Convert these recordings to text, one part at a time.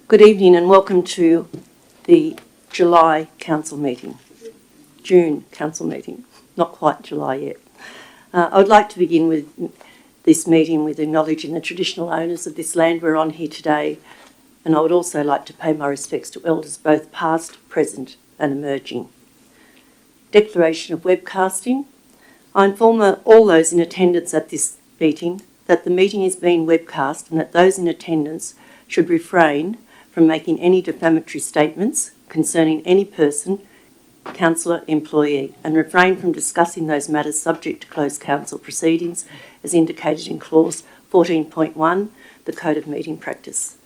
Good evening and welcome to the July Council meeting. June Council meeting, not quite July yet. I would like to begin with this meeting with acknowledging the traditional owners of this land we're on here today, and I would also like to pay my respects to elders both past, present and emerging. Declaration of webcasting. I inform all those in attendance at this meeting that the meeting is being webcast and that those in attendance should refrain from making any defamatory statements concerning any person, councillor, employee, and refrain from discussing those matters subject to closed council proceedings as indicated in clause 14.1, the Code of Meeting Practice.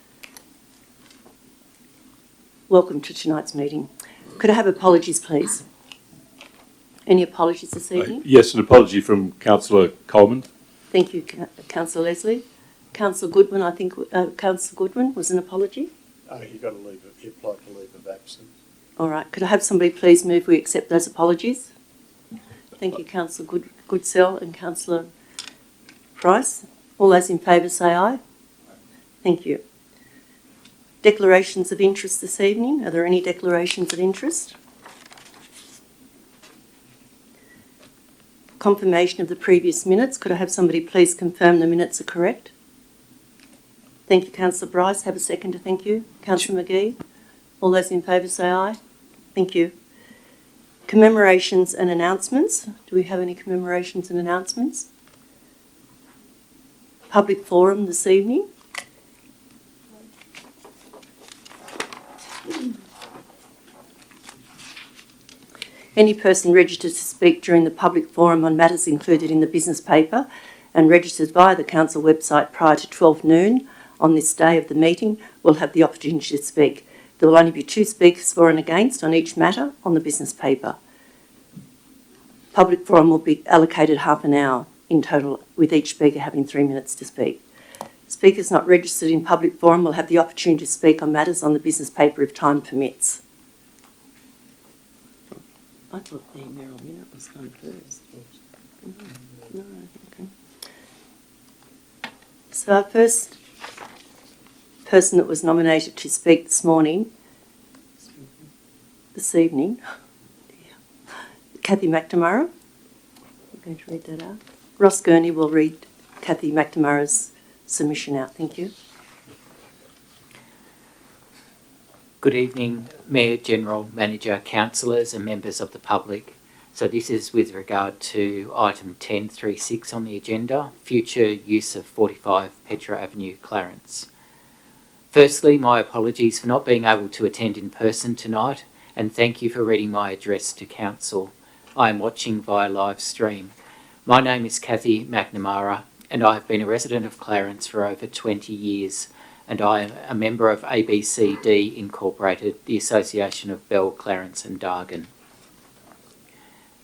Welcome to tonight's meeting. Could I have apologies, please? Any apologies this evening? Yes, an apology from Councillor Coleman. Thank you, Councillor Leslie. Councillor Goodwin, I think Councillor Goodwin was an apology. He applied for leave of absence. All right. Could I have somebody please move we accept those apologies? Thank you, Councillor Goodsell and Councillor Price. All those in favour say aye. Thank you. Declarations of interest this evening. Are there any declarations of interest? Confirmation of the previous minutes. Could I have somebody please confirm the minutes are correct? Thank you, Councillor Bryce. Have a seconder. Thank you. Councillor McGee. All those in favour say aye. Thank you. Commemorations and announcements. Do we have any commemorations and announcements? Public forum this evening. Any person registered to speak during the public forum on matters included in the business paper and registered via the council website prior to 12 noon on this day of the meeting will have the opportunity to speak. There will only be 2 speakers for and against on each matter on the business paper. Public forum will be allocated half an hour in total, with each speaker having 3 minutes to speak. Speakers not registered in public forum will have the opportunity to speak on matters on the business paper if time permits. I thought the Merrill minute was done first. No, okay. So our first person that was nominated to speak this evening, Kathy McNamara. I'm going to read that out. Ross Gurney will read Kathy McNamara's submission out. Thank you. Good evening, Mayor, General Manager, councillors and members of the public. So this is with regard to item 10.3.6 on the agenda, future use of 45 Petra Avenue, Clarence. Firstly, my apologies for not being able to attend in person tonight, and thank you for reading my address to council. I am watching via live stream. My name is Kathy McNamara, and I have been a resident of Clarence for over 20 years. And I am a member of ABCD Incorporated, the Association of Bell, Clarence and Dargan.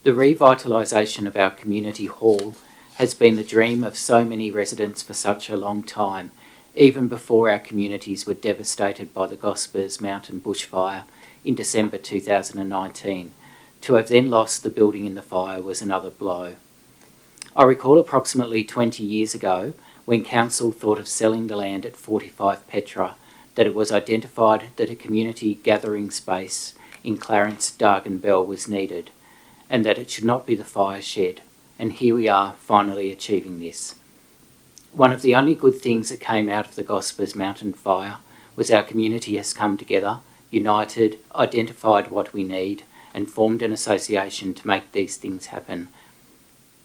The revitalisation of our community hall has been the dream of so many residents for such a long time, even before our communities were devastated by the Gospers mountain bushfire in December 2019. To have then lost the building in the fire was another blow. I recall approximately 20 years ago, when council thought of selling the land at 45 Petra, that it was identified that a community gathering space in Clarence, Dargan, Bell was needed, and that it should not be the fire shed. And here we are, finally achieving this. One of the only good things that came out of the Gospers mountain fire was our community has come together, united, identified what we need, and formed an association to make these things happen.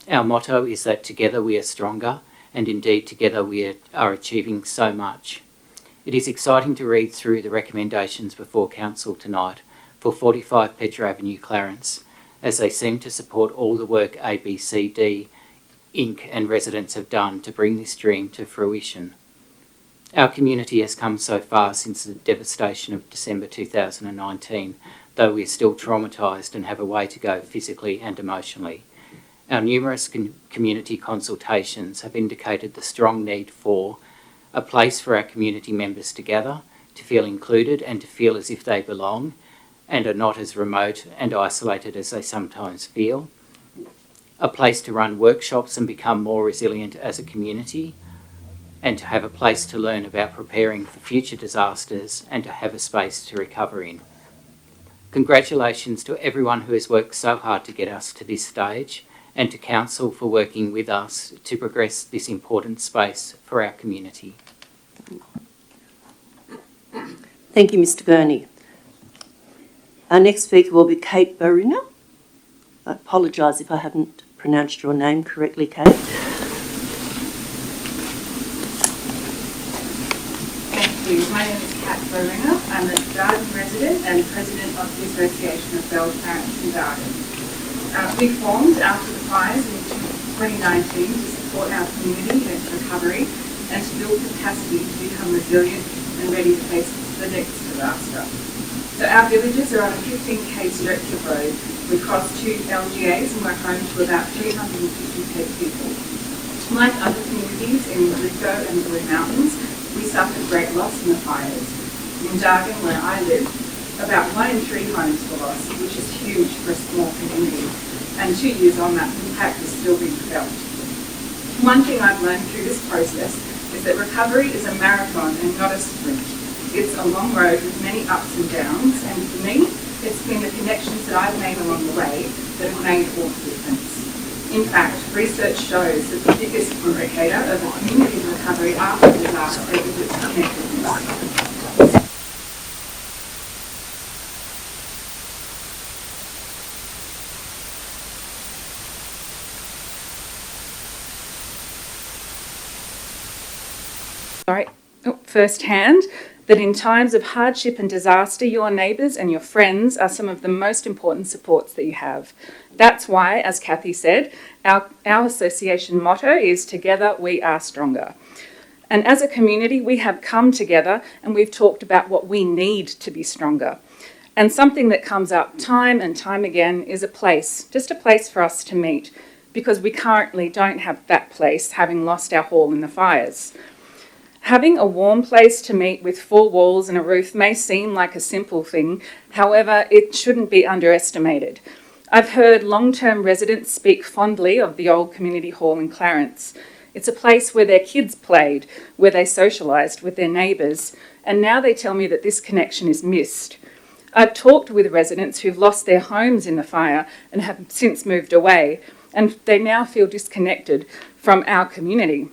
Our motto is that together we are stronger, and indeed together we are achieving so much. It is exciting to read through the recommendations before council tonight for 45 Petra Avenue, Clarence, as they seem to support all the work ABCD Inc. and residents have done to bring this dream to fruition. Our community has come so far since the devastation of December 2019, though we are still traumatised and have a way to go physically and emotionally. Our numerous community consultations have indicated the strong need for a place for our community members to gather, to feel included and to feel as if they belong and are not as remote and isolated as they sometimes feel. A place to run workshops and become more resilient as a community. and to have a place to learn about preparing for future disasters and to have a space to recover in. Congratulations to everyone who has worked so hard to get us to this stage, and to Council for working with us to progress this important space for our community. Thank you, Mr. Gurney. Our next speaker will be Kate Baringer. I apologise if I haven't pronounced your name correctly, Kate. Thank you. My name is Kat Baringer. I'm a Darden resident and president of the Association of Bell Parents in Darden. We formed after the fires in 2019 to support our community in its recovery and to build capacity to become resilient and ready to face the next disaster. So our villages are on a 15k stretch of road. We cross 2 LGAs and we're home to about 350k people. Like other communities in Lithgow and the Blue Mountains, we suffered great loss in the fires. In Dargan, where I live, about 1 in 3 homes were lost, which is huge for a small community. And 2 years on, that impact is still being felt. One thing I've learned through this process is that recovery is a marathon and not a sprint. It's a long road with many ups and downs, and for me, it's been the connections that I've made along the way that have made all the difference. In fact, research shows that the biggest indicator of a community recovery after disaster is its connectedness. Firsthand, that in times of hardship and disaster, your neighbours and your friends are some of the most important supports that you have. That's why, as Kathy said, our association motto is "Together we are stronger." And as a community, we have come together and we've talked about what we need to be stronger. And something that comes up time and time again is a place, just a place for us to meet, because we currently don't have that place, having lost our hall in the fires. Having a warm place to meet with 4 walls and a roof may seem like a simple thing, however, it shouldn't be underestimated. I've heard long-term residents speak fondly of the old community hall in Clarence. It's a place where their kids played, where they socialised with their neighbours, and now they tell me that this connection is missed. I've talked with residents who've lost their homes in the fire and have since moved away, and they now feel disconnected from our community.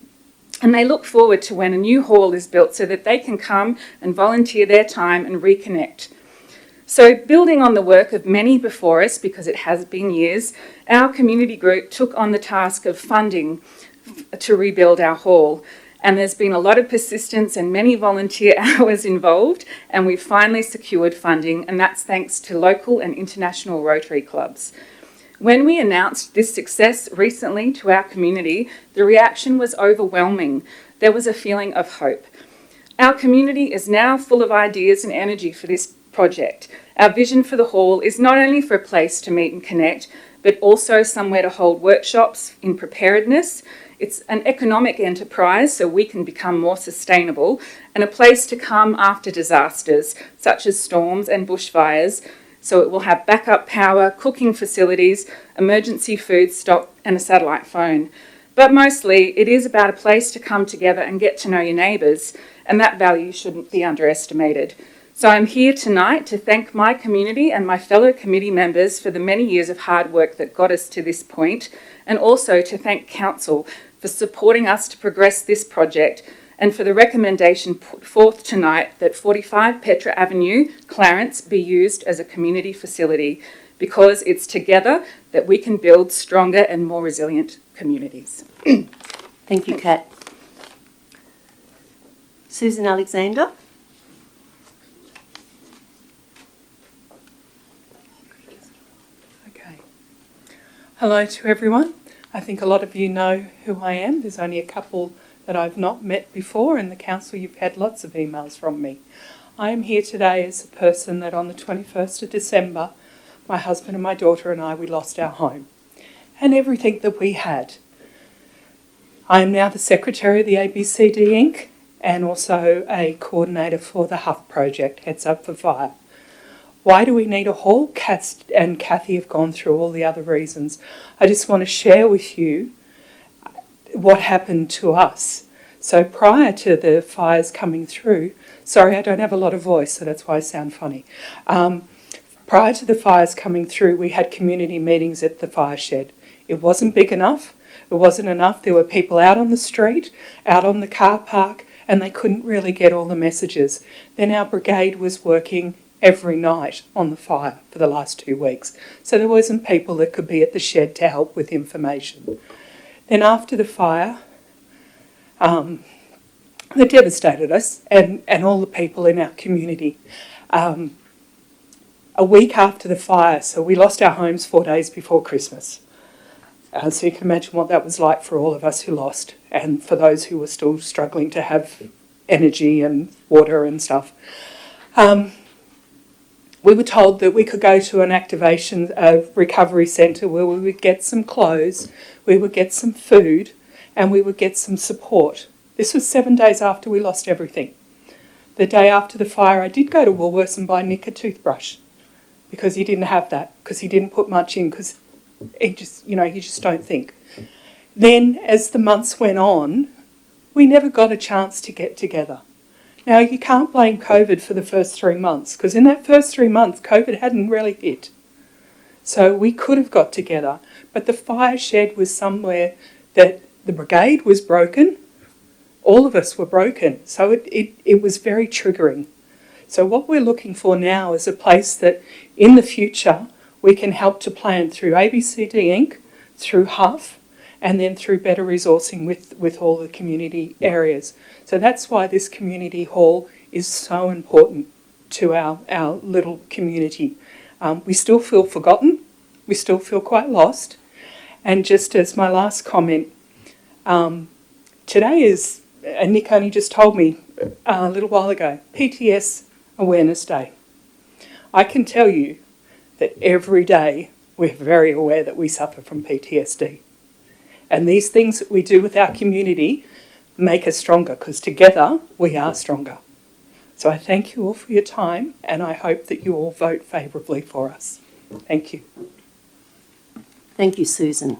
And they look forward to when a new hall is built so that they can come and volunteer their time and reconnect. So building on the work of many before us, because it has been years, our community group took on the task of funding to rebuild our hall. And there's been a lot of persistence and many volunteer hours involved, and we've finally secured funding, and that's thanks to local and international Rotary clubs. When we announced this success recently to our community, the reaction was overwhelming. There was a feeling of hope. Our community is now full of ideas and energy for this project. Our vision for the hall is not only for a place to meet and connect, but also somewhere to hold workshops in preparedness. It's an economic enterprise so we can become more sustainable, and a place to come after disasters such as storms and bushfires. So it will have backup power, cooking facilities, emergency food stock, and a satellite phone. But mostly, it is about a place to come together and get to know your neighbours, and that value shouldn't be underestimated. So I'm here tonight to thank my community and my fellow committee members for the many years of hard work that got us to this point, and also to thank Council for supporting us to progress this project, and for the recommendation put forth tonight that 45 Petra Avenue, Clarence, be used as a community facility, because it's together that we can build stronger and more resilient communities. Thank you, Kat. Susan Alexander. Okay. Hello to everyone. I think a lot of you know who I am. There's only a couple that I've not met before, and the council, you've had lots of emails from me. I am here today as a person that on the 21st of December, my husband and my daughter and I, we lost our home and everything that we had. I am now the secretary of the ABCD Inc. and also a coordinator for the Huff project, Heads Up for Fire. Why do we need a hall? Kat and Kathy have gone through all the other reasons. I just want to share with you what happened to us. So prior to the fires coming through, sorry, I don't have a lot of voice, so that's why I sound funny. Prior to the fires coming through, we had community meetings at the fire shed. It wasn't big enough. It wasn't enough. There were people out on the street, out on the car park, and they couldn't really get all the messages. Then our brigade was working every night on the fire for the last 2 weeks. So there wasn't people that could be at the shed to help with information. Then after the fire, that devastated us and all the people in our community. A week after the fire, so we lost our homes 4 days before Christmas. So you can imagine what that was like for all of us who lost and for those who were still struggling to have energy and water and stuff. We were told that we could go to an activation recovery centre where we would get some clothes, we would get some food, and we would get some support. This was 7 days after we lost everything. The day after the fire, I did go to Woolworths and buy Nick a toothbrush because he didn't have that, because he didn't put much in, because he just, you just don't think. Then, as the months went on, we never got a chance to get together. Now, you can't blame COVID for the first 3 months, because in that first 3 months, COVID hadn't really hit. So we could have got together, but the fire shed was somewhere that the brigade was broken, all of us were broken, so it was very triggering. So what we're looking for now is a place that in the future we can help to plan through ABCD Inc., through HUF, and then through better resourcing with all the community areas. So that's why this community hall is so important to our little community. We still feel forgotten, we still feel quite lost, and just as my last comment, today is, and Nick only just told me a little while ago, PTS Awareness Day. I can tell you that every day we're very aware that we suffer from PTSD. And these things that we do with our community make us stronger, because together we are stronger. So I thank you all for your time, and I hope that you all vote favourably for us. Thank you. Thank you, Susan.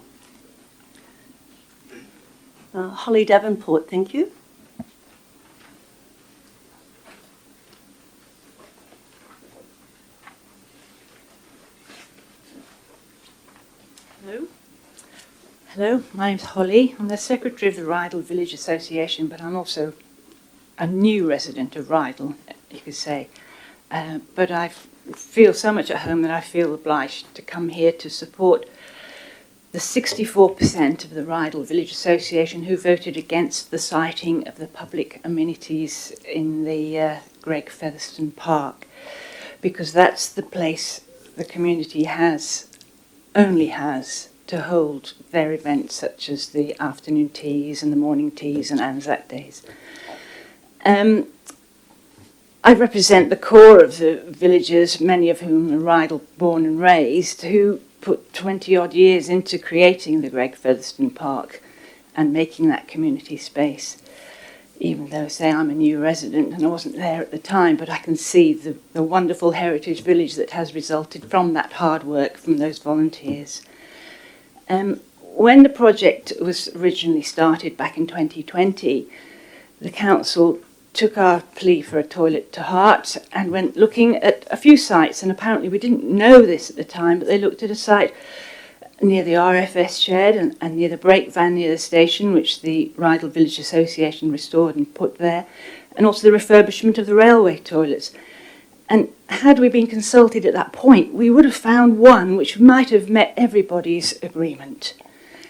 Holly Davenport, thank you. Hello. Hello, my name's Holly. I'm the Secretary of the Rydal Village Association, but I'm also a new resident of Rydal, you could say. But I feel so much at home that I feel obliged to come here to support the 64% of the Rydal Village Association who voted against the siting of the public amenities in the Greg Featherstone Park, because that's the place the community only has to hold their events such as the afternoon teas and the morning teas and Anzac Days. I represent the core of the villagers, many of whom are Rydal born and raised, who put 20 odd years into creating the Greg Featherstone Park and making that community space. Even though, say, I'm a new resident and I wasn't there at the time, but I can see the wonderful heritage village that has resulted from that hard work from those volunteers. When the project was originally started back in 2020, the council took our plea for a toilet to heart and went looking at a few sites, and apparently we didn't know this at the time, but they looked at a site near the RFS shed and near the brake van near the station, which the Rydal Village Association restored and put there, and also the refurbishment of the railway toilets. And had we been consulted at that point, we would have found one which might have met everybody's agreement.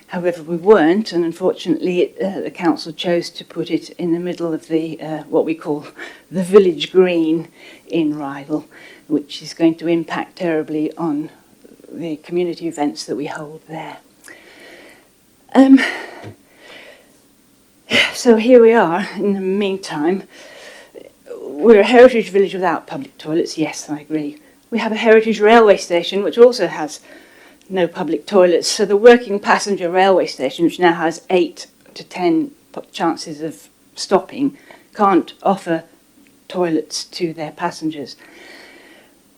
However, we weren't, and unfortunately the council chose to put it in the middle of the what we call the village green in Rydal, which is going to impact terribly on the community events that we hold there. So here we are. In the meantime, we're a heritage village without public toilets. Yes, I agree. We have a heritage railway station which also has no public toilets. So the working passenger railway station, which now has 8 to 10 chances of stopping, can't offer toilets to their passengers.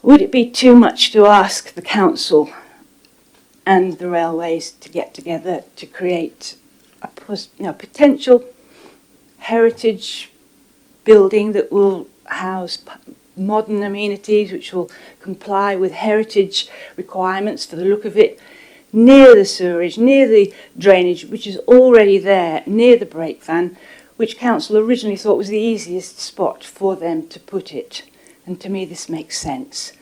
Would it be too much to ask the council and the railways to get together to create a potential heritage building that will house modern amenities which will comply with heritage requirements for the look of it, near the sewerage, near the drainage, which is already there, near the brake van, which council originally thought was the easiest spot for them to put it. And to me this makes sense.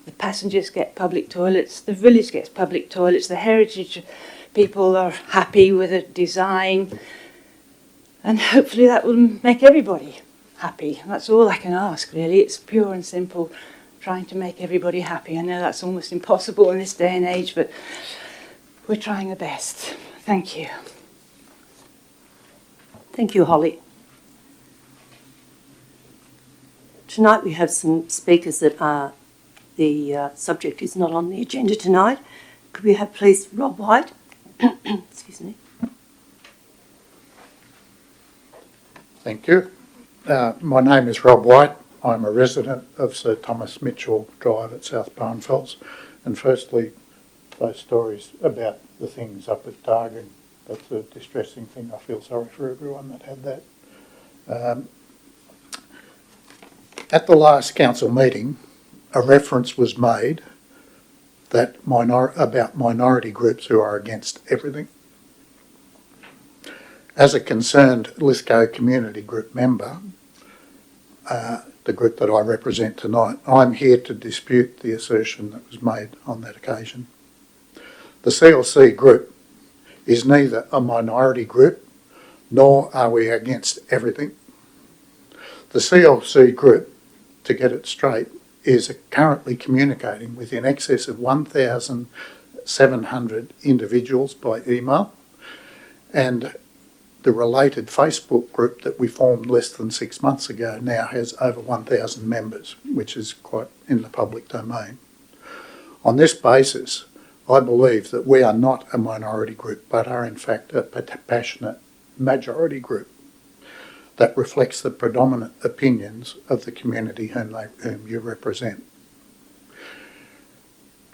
The passengers get public toilets, the village gets public toilets, the heritage people are happy with the design, and hopefully that will make everybody happy. That's all I can ask, really. It's pure and simple, trying to make everybody happy. I know that's almost impossible in this day and age, but we're trying the best. Thank you. Thank you, Holly. Tonight we have some speakers that are, the subject is not on the agenda tonight. Could we have please Rob White? Excuse me. Thank you. My name is Rob White. I'm a resident of Sir Thomas Mitchell Drive at South Barnfells. And firstly, those stories about the things up at Dargan, that's a distressing thing. I feel sorry for everyone that had that. At the last council meeting, a reference was made that about minority groups who are against everything. As a concerned Lithgow community group member, the group that I represent tonight, I'm here to dispute the assertion that was made on that occasion. The CLC group is neither a minority group nor are we against everything. The CLC group, to get it straight, is currently communicating with in excess of 1,700 individuals by email, and the related Facebook group that we formed less than 6 months ago now has over 1,000 members, which is quite in the public domain. On this basis, I believe that we are not a minority group, but are in fact a passionate majority group that reflects the predominant opinions of the community whom you represent.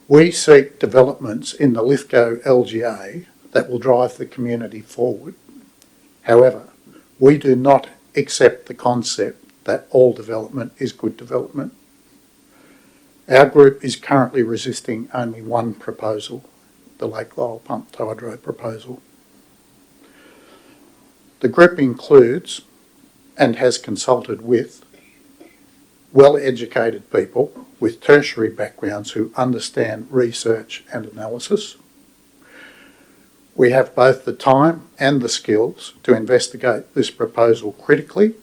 We seek developments in the Lithgow LGA that will drive the community forward. However, we do not accept the concept that all development is good development. Our group is currently resisting only one proposal, the Lake Lyell Pumped Hydro proposal. The group includes and has consulted with well-educated people with tertiary backgrounds who understand research and analysis. We have both the time and the skills to investigate this proposal critically,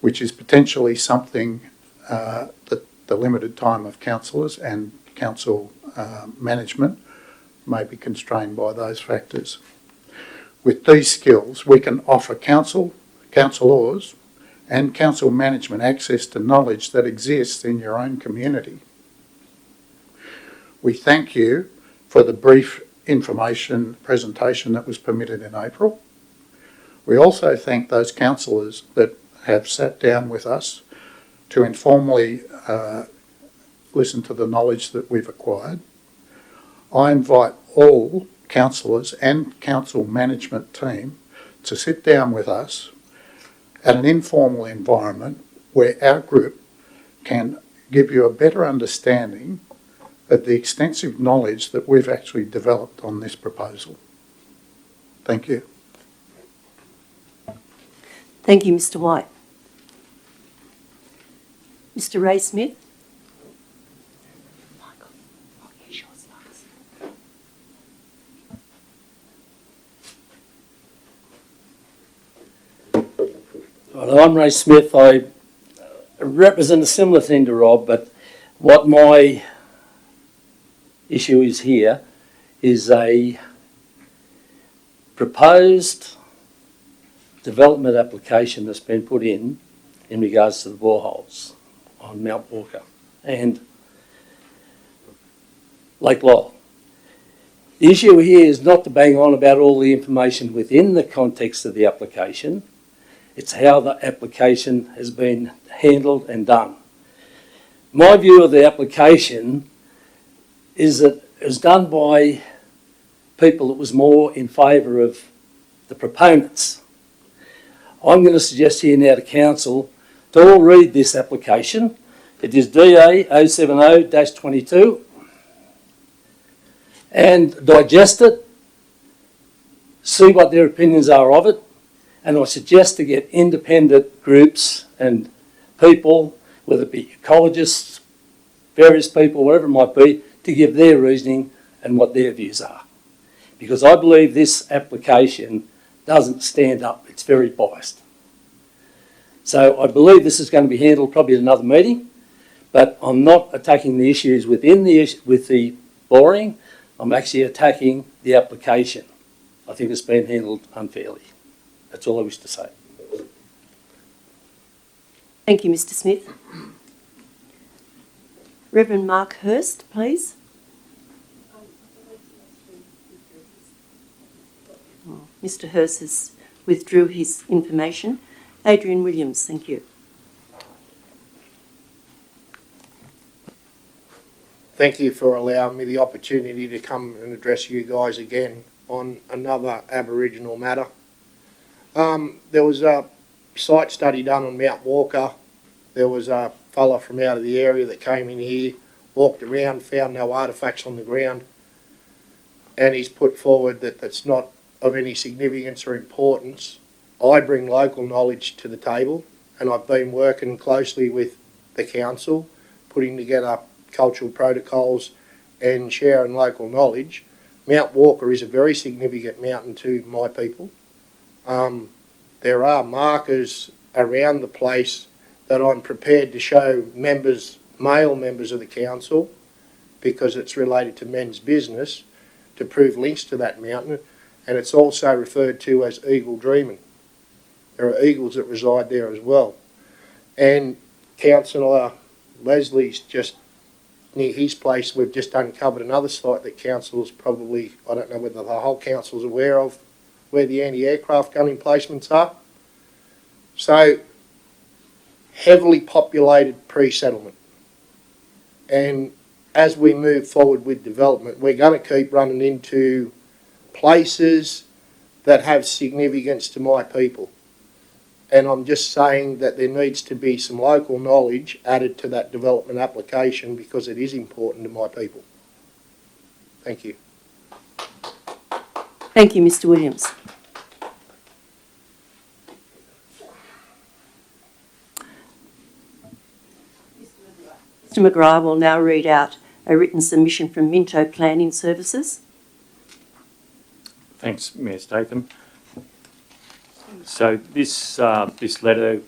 which is potentially something that the limited time of councillors and council management may be constrained by those factors. With these skills, we can offer councillors and council management access to knowledge that exists in your own community. We thank you for the brief information presentation that was permitted in April. We also thank those councillors that have sat down with us to informally listen to the knowledge that we've acquired. I invite all councillors and council management team to sit down with us at an informal environment where our group can give you a better understanding of the extensive knowledge that we've actually developed on this proposal. Thank you. Thank you, Mr. White. Mr. Ray Smith. Well, I'm Ray Smith. I represent a similar thing to Rob, but what my issue is here is a proposed development application that's been put in regards to the boreholes on Mount Walker and Lake Lyell. The issue here is not to bang on about all the information within the context of the application. It's how the application has been handled and done. My view of the application is that it was done by people that was more in favour of the proponents. I'm going to suggest here now to council to all read this application. It is DA 070-22 and digest it, see what their opinions are of it, and I suggest to get independent groups and people, whether it be ecologists, various people, whatever it might be, to give their reasoning and what their views are. Because I believe this application doesn't stand up. It's very biased. So I believe this is going to be handled probably at another meeting, but I'm not attacking the issues within with the boring. I'm actually attacking the application. I think it's been handled unfairly. That's all I wish to say. Thank you, Mr. Smith. Reverend Mark Hurst, please. Mr. Hurst has withdrew his information. Adrian Williams, thank you. Thank you for allowing me the opportunity to come and address you guys again on another Aboriginal matter. There was a site study done on Mount Walker. There was a fella from out of the area that came in here, walked around, found no artefacts on the ground, and he's put forward that that's not of any significance or importance. I bring local knowledge to the table, and I've been working closely with the council, putting together cultural protocols and sharing local knowledge. Mount Walker is a very significant mountain to my people. There are markers around the place that I'm prepared to show male members of the council, because it's related to men's business, to prove links to that mountain, and it's also referred to as Eagle Dreaming. There are eagles that reside there as well. And Councillor Leslie's just near his place, we've just uncovered another site that council's probably, I don't know whether the whole council's aware of, where the anti-aircraft gun emplacements are. So, heavily populated pre-settlement. And as we move forward with development, we're going to keep running into places that have significance to my people. And I'm just saying that there needs to be some local knowledge added to that development application, because it is important to my people. Thank you. Thank you, Mr. Williams. Mr. McGrath will now read out a written submission from Minto Planning Services. Thanks, Mayor Statham. So this letter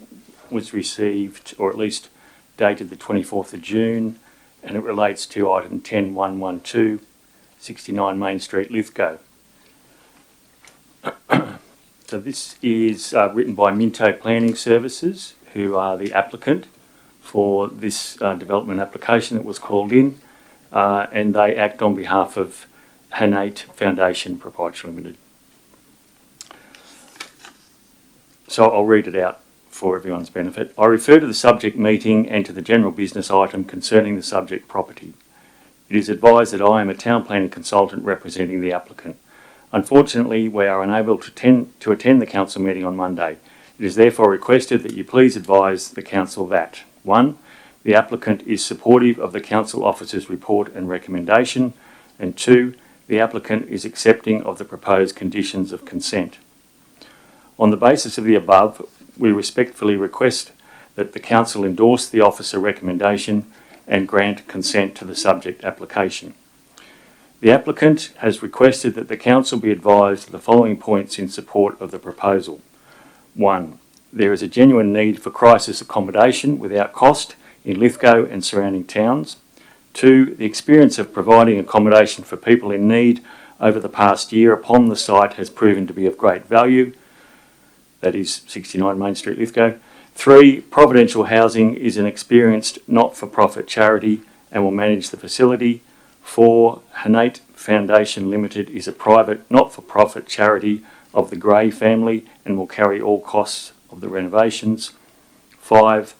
was received, or at least dated the 24th of June, and it relates to item 10112, 69 Main Street, Lithgow. So this is written by Minto Planning Services, who are the applicant for this development application that was called in, and they act on behalf of Hanate Foundation Proprietary Limited. So I'll read it out for everyone's benefit. I refer to the subject meeting and to the general business item concerning the subject property. It is advised that I am a town planning consultant representing the applicant. Unfortunately, we are unable to attend the council meeting on Monday. It is therefore requested that you please advise the council that 1. The applicant is supportive of the council officer's report and recommendation, and 2. The applicant is accepting of the proposed conditions of consent. On the basis of the above, we respectfully request that the council endorse the officer recommendation and grant consent to the subject application. The applicant has requested that the council be advised of the following points in support of the proposal. 1. There is a genuine need for crisis accommodation without cost in Lithgow and surrounding towns. 2. The experience of providing accommodation for people in need over the past year upon the site has proven to be of great value. That is 69 Main Street, Lithgow. 3. Providential Housing is an experienced not-for-profit charity and will manage the facility. 4. Hanate Foundation Limited is a private not-for-profit charity of the Gray family and will carry all costs of the renovations. 5.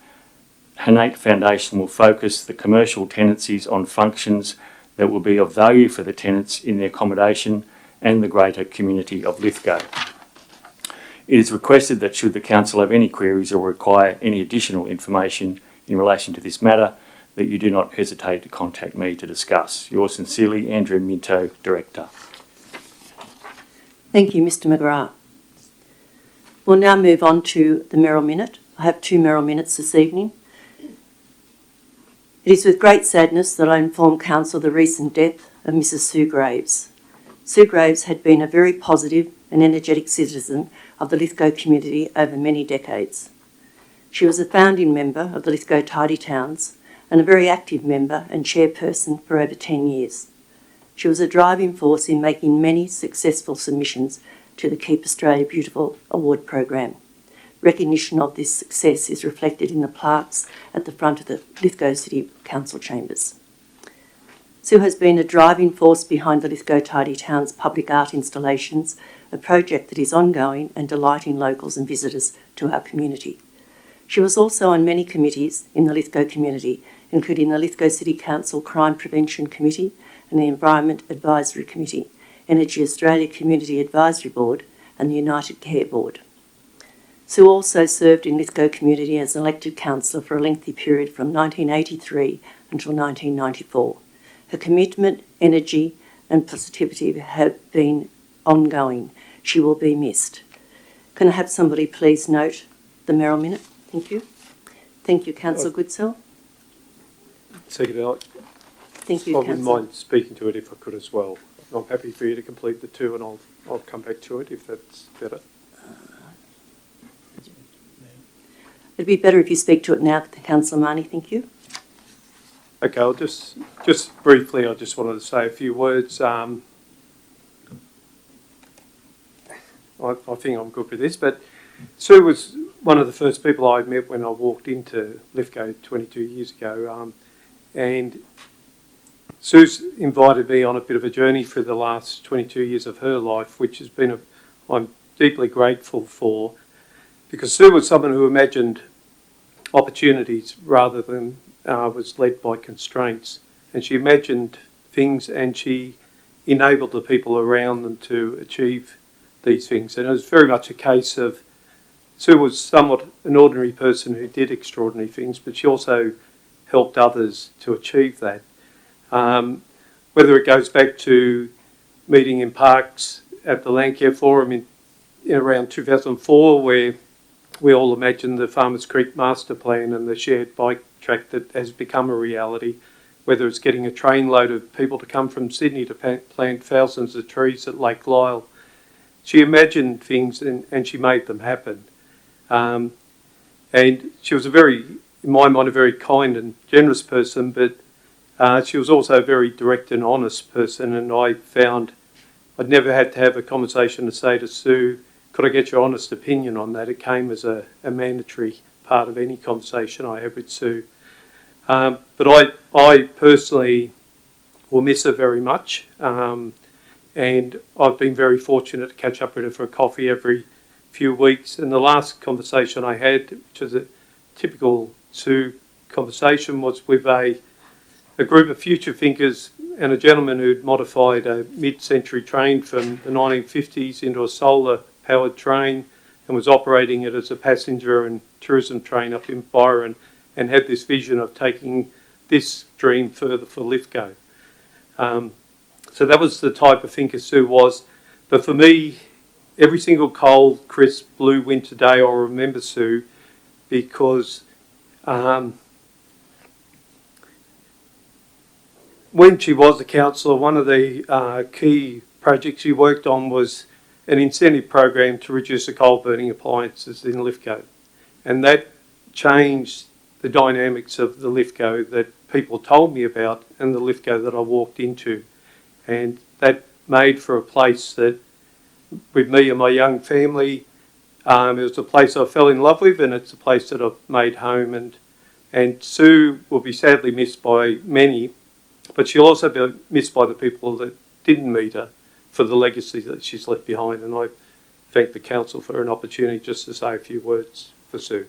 Hanate Foundation will focus the commercial tenancies on functions that will be of value for the tenants in the accommodation and the greater community of Lithgow. It is requested that should the council have any queries or require any additional information in relation to this matter, that you do not hesitate to contact me to discuss. Yours sincerely, Andrew Minto, Director. Thank you, Mr McGrath. We'll now move on to the Merrill Minute. I have 2 Merrill Minutes this evening. It is with great sadness that I inform Council of the recent death of Mrs Sue Graves. Sue Graves had been a very positive and energetic citizen of the Lithgow community over many decades. She was a founding member of the Lithgow Tidy Towns and a very active member and chairperson for over 10 years. She was a driving force in making many successful submissions to the Keep Australia Beautiful Award program. Recognition of this success is reflected in the plaques at the front of the Lithgow City Council chambers. Sue has been a driving force behind the Lithgow Tidy Towns public art installations, a project that is ongoing and delighting locals and visitors to our community. She was also on many committees in the Lithgow community, including the Lithgow City Council Crime Prevention Committee and the Environment Advisory Committee, Energy Australia Community Advisory Board and the United Care Board. Sue also served in Lithgow community as an elected councillor for a lengthy period from 1983 until 1994. Her commitment, energy and positivity have been ongoing. She will be missed. Can I have somebody please note the Merrill Minute? Thank you. Thank you, Councillor Goodsell. Second, Thank you, I wouldn't Councillor. mind speaking to it if I could as well. I'm happy for you to complete the 2 and I'll come back to it if that's better. It'd be better if you speak to it now, Councillor Marnie. Thank you. Okay, I'll just briefly, I just wanted to say a few words. I think I'm good with this, but Sue was one of the first people I met when I walked into Lithgow 22 years ago, and Sue's invited me on a bit of a journey for the last 22 years of her life, which has been I'm deeply grateful for, because Sue was someone who imagined opportunities rather than was led by constraints, and she imagined things and she enabled the people around them to achieve these things. And it was very much a case of Sue was somewhat an ordinary person who did extraordinary things, but she also helped others to achieve that. Whether it goes back to meeting in parks at the Landcare Forum in around 2004, where we all imagined the Farmers Creek Master Plan and the shared bike track that has become a reality, whether it's getting a train load of people to come from Sydney to plant thousands of trees at Lake Lyell. She imagined things and she made them happen. And she was in my mind, a very kind and generous person, but she was also a very direct and honest person, and I found I'd never had to have a conversation to say to Sue, could I get your honest opinion on that? It came as a mandatory part of any conversation I had with Sue. But I personally will miss her very much, and I've been very fortunate to catch up with her for a coffee every few weeks. And the last conversation I had, which was a typical Sue conversation, was with a group of future thinkers and a gentleman who'd modified a mid-century train from the 1950s into a solar-powered train and was operating it as a passenger and tourism train up in Byron, and had this vision of taking this dream further for Lithgow. So that was the type of thinker Sue was. But for me, every single cold, crisp, blue winter day, I'll remember Sue, because when she was a councillor, one of the key projects she worked on was an incentive program to reduce the coal burning appliances in Lithgow. And that changed the dynamics of the Lithgow that people told me about and the Lithgow that I walked into. And that made for a place that, with me and my young family, it was a place I fell in love with, and it's a place that I've made home. And Sue will be sadly missed by many, but she'll also be missed by the people that didn't meet her for the legacy that she's left behind. And I thank the council for an opportunity just to say a few words for Sue.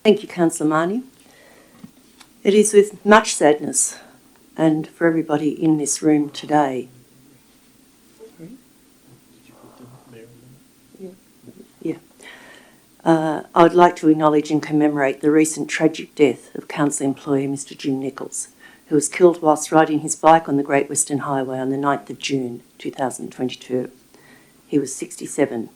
Thank you, Councillor Marnie. It is with much sadness, and for everybody in this room today, I would like to acknowledge and commemorate the recent tragic death of council employee Mr Jim Nichols, who was killed whilst riding his bike on the Great Western Highway on the 9th of June 2022. He was 67.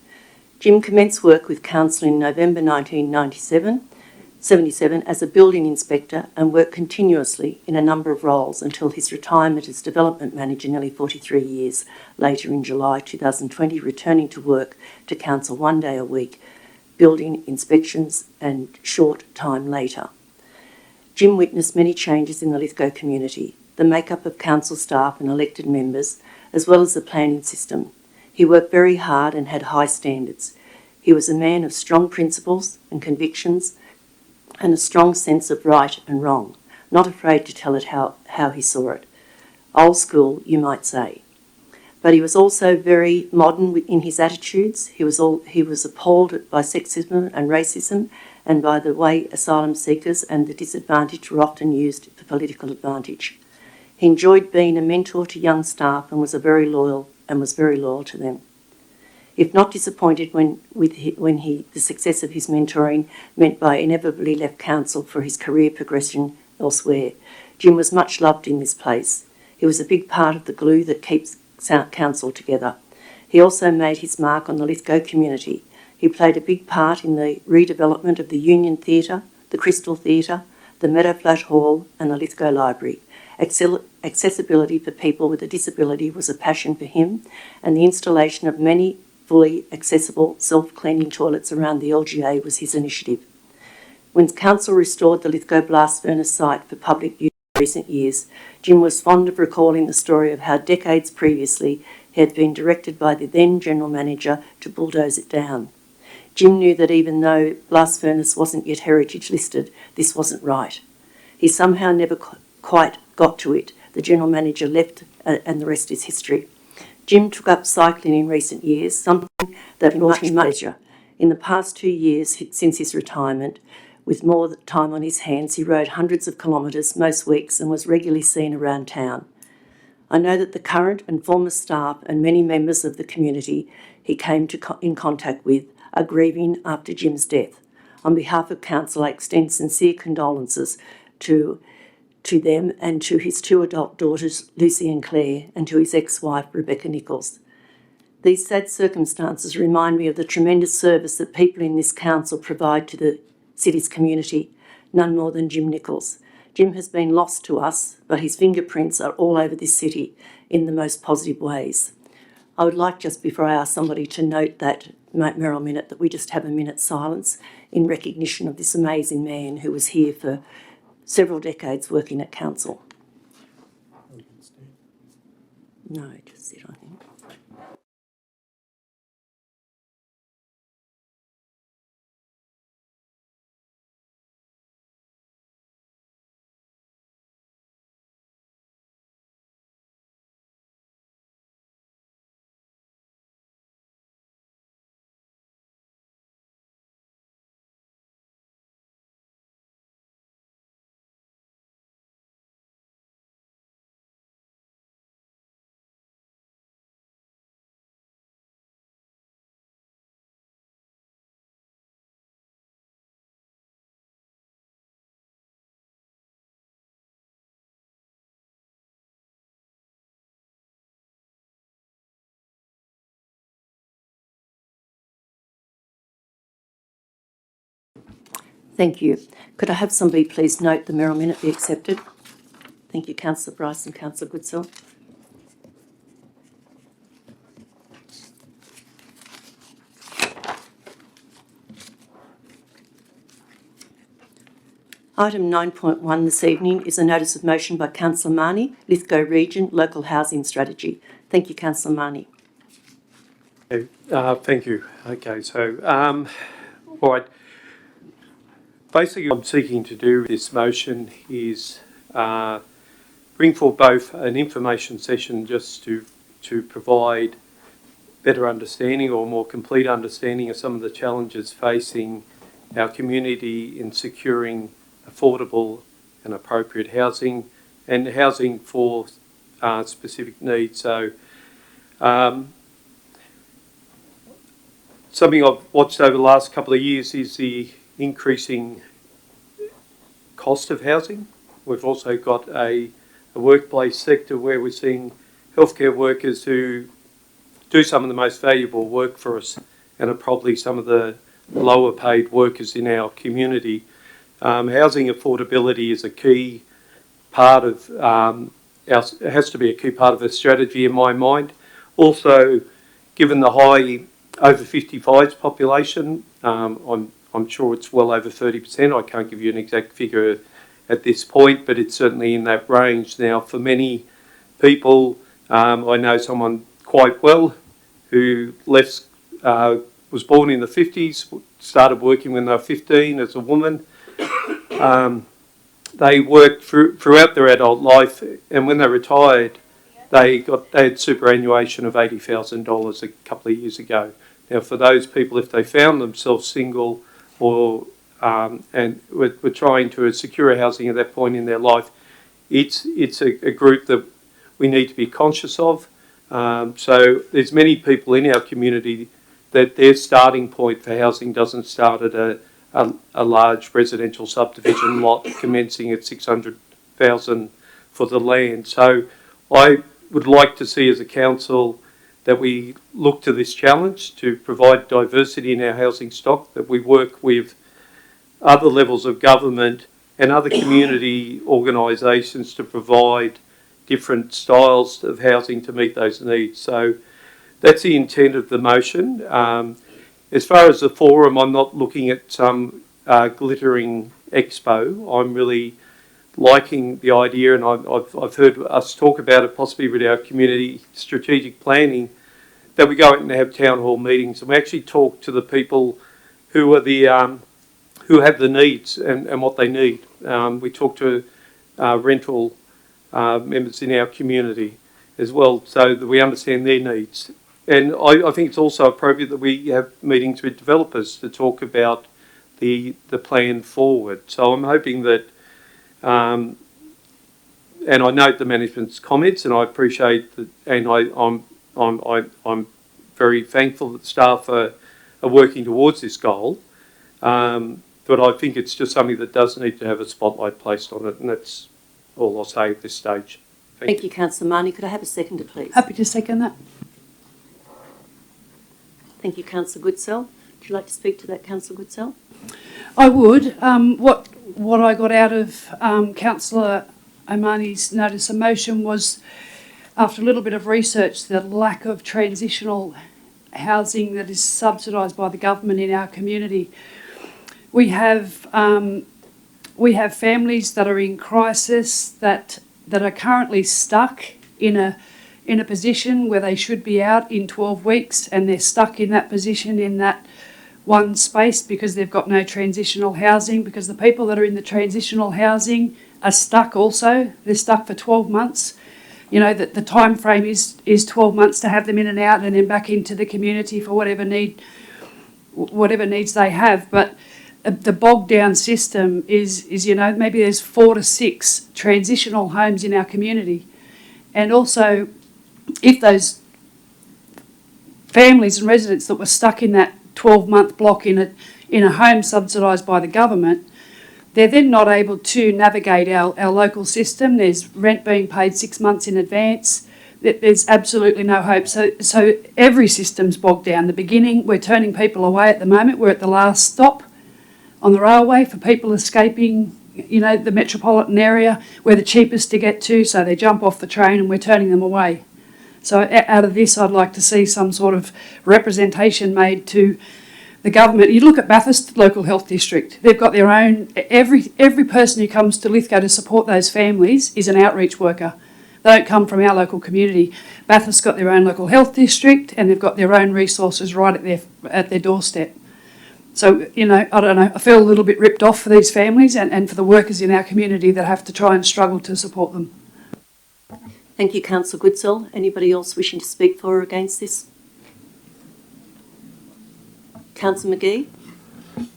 Jim commenced work with council in November 1977 as a building inspector and worked continuously in a number of roles until his retirement as development manager nearly 43 years later in July 2020, returning to work to council 1 day a week, building inspections, and short time later. Jim witnessed many changes in the Lithgow community, the makeup of council staff and elected members, as well as the planning system. He worked very hard and had high standards. He was a man of strong principles and convictions and a strong sense of right and wrong, not afraid to tell it how he saw it. Old school, you might say. But he was also very modern in his attitudes. He was appalled by sexism and racism and by the way asylum seekers and the disadvantaged were often used for political advantage. He enjoyed being a mentor to young staff and was very loyal to them. If not disappointed when the success of his mentoring meant by inevitably left council for his career progression elsewhere, Jim was much loved in this place. He was a big part of the glue that keeps council together. He also made his mark on the Lithgow community. He played a big part in the redevelopment of the Union Theatre, the Crystal Theatre, the Meadowflat Hall and the Lithgow Library. Accessibility for people with a disability was a passion for him, and the installation of many fully accessible self-cleaning toilets around the LGA was his initiative. When council restored the Lithgow blast furnace site for public use in recent years, Jim was fond of recalling the story of how decades previously he had been directed by the then General Manager to bulldoze it down. Jim knew that even though blast furnace wasn't yet heritage listed, this wasn't right. He somehow never quite got to it. The General Manager left and the rest is history. Jim took up cycling in recent years, something that brought him much pleasure. In the past 2 years since his retirement, with more time on his hands, he rode hundreds of kilometres most weeks and was regularly seen around town. I know that the current and former staff and many members of the community he came in contact with are grieving after Jim's death. On behalf of council, I extend sincere condolences to them and to his 2 adult daughters, Lucy and Claire, and to his ex-wife, Rebecca Nichols. These sad circumstances remind me of the tremendous service that people in this council provide to the city's community, none more than Jim Nichols. Jim has been lost to us, but his fingerprints are all over this city in the most positive ways. I would like, just before I ask somebody to note that Merrill minute, that we just have a minute's silence in recognition of this amazing man who was here for several decades working at council. No, just sit on him. Thank you. Could I have somebody please note the Merrill minute be accepted? Thank you, Councillor Bryce and Councillor Goodsell. Item 9.1 this evening is a notice of motion by Councillor Marnie, Lithgow Region Local Housing Strategy. Thank you, Councillor Marnie. Thank you. Okay, so, all right. Basically, what I'm seeking to do with this motion is bring forward both an information session just to provide better understanding or more complete understanding of some of the challenges facing our community in securing affordable and appropriate housing and housing for specific needs. So something I've watched over the last couple of years is the increasing cost of housing. We've also got a workplace sector where we're seeing healthcare workers who do some of the most valuable work for us and are probably some of the lower paid workers in our community. Housing affordability is a key part of it has to be a key part of the strategy in my mind. Also, given the high over 55s population, I'm sure it's well over 30%. I can't give you an exact figure at this point, but it's certainly in that range. Now, for many people, I know someone quite well who was born in the 50s, started working when they were 15 as a woman. They worked throughout their adult life, and when they retired, they had superannuation of $80,000 a couple of years ago. Now, for those people, if they found themselves single or and were trying to secure housing at that point in their life, it's a group that we need to be conscious of. So there's many people in our community that their starting point for housing doesn't start at a large residential subdivision lot commencing at $600,000 for the land. So I would like to see as a council that we look to this challenge to provide diversity in our housing stock, that we work with other levels of government and other community organisations to provide different styles of housing to meet those needs. So that's the intent of the motion. As far as the forum, I'm not looking at some glittering expo. I'm really liking the idea, and I've heard us talk about it possibly with our community strategic planning, that we go out and have town hall meetings and we actually talk to the people who are who have the needs and what they need. We talk to rental members in our community as well, so that we understand their needs. And I think it's also appropriate that we have meetings with developers to talk about the plan forward. So I'm hoping that, and I note the management's comments, and I appreciate that, and I'm very thankful that the staff are working towards this goal. But I think it's just something that does need to have a spotlight placed on it, and that's all I'll say at this stage. Thank you, Councillor Marnie. Could I have a seconder, please? Happy to second that. Thank you, Councillor Goodsell. Would you like to speak to that, Councillor Goodsell? I would. What I got out of Councillor Omani's notice of motion was, after a little bit of research, the lack of transitional housing that is subsidised by the government in our community. We have families that are in crisis that are currently stuck in a position where they should be out in 12 weeks, and they're stuck in that position in that one space because they've got no transitional housing, because the people that are in the transitional housing are stuck also. They're stuck for 12 months. You know, that the time frame is 12 months to have them in and out and then back into the community for whatever needs they have. But the bogged down system is, you know, maybe there's 4 to 6 transitional homes in our community. And also, if those families and residents that were stuck in that 12-month block in a home subsidised by the government, they're then not able to navigate our local system. There's rent being paid 6 months in advance. There's absolutely no hope. So every system's bogged down. The beginning, we're turning people away at the moment. We're at the last stop on the railway for people escaping, you know, the metropolitan area. We're the cheapest to get to, so they jump off the train and we're turning them away. So out of this, I'd like to see some sort of representation made to the government. You look at Bathurst Local Health District. They've got their own, every person who comes to Lithgow to support those families is an outreach worker. They don't come from our local community. Bathurst's got their own local health district, and they've got their own resources right at their doorstep. So, you know, I don't know, I feel a little bit ripped off for these families and for the workers in our community that have to try and struggle to support them. Thank you, Councillor Goodsell. Anybody else wishing to speak for or against this? Councillor McGee?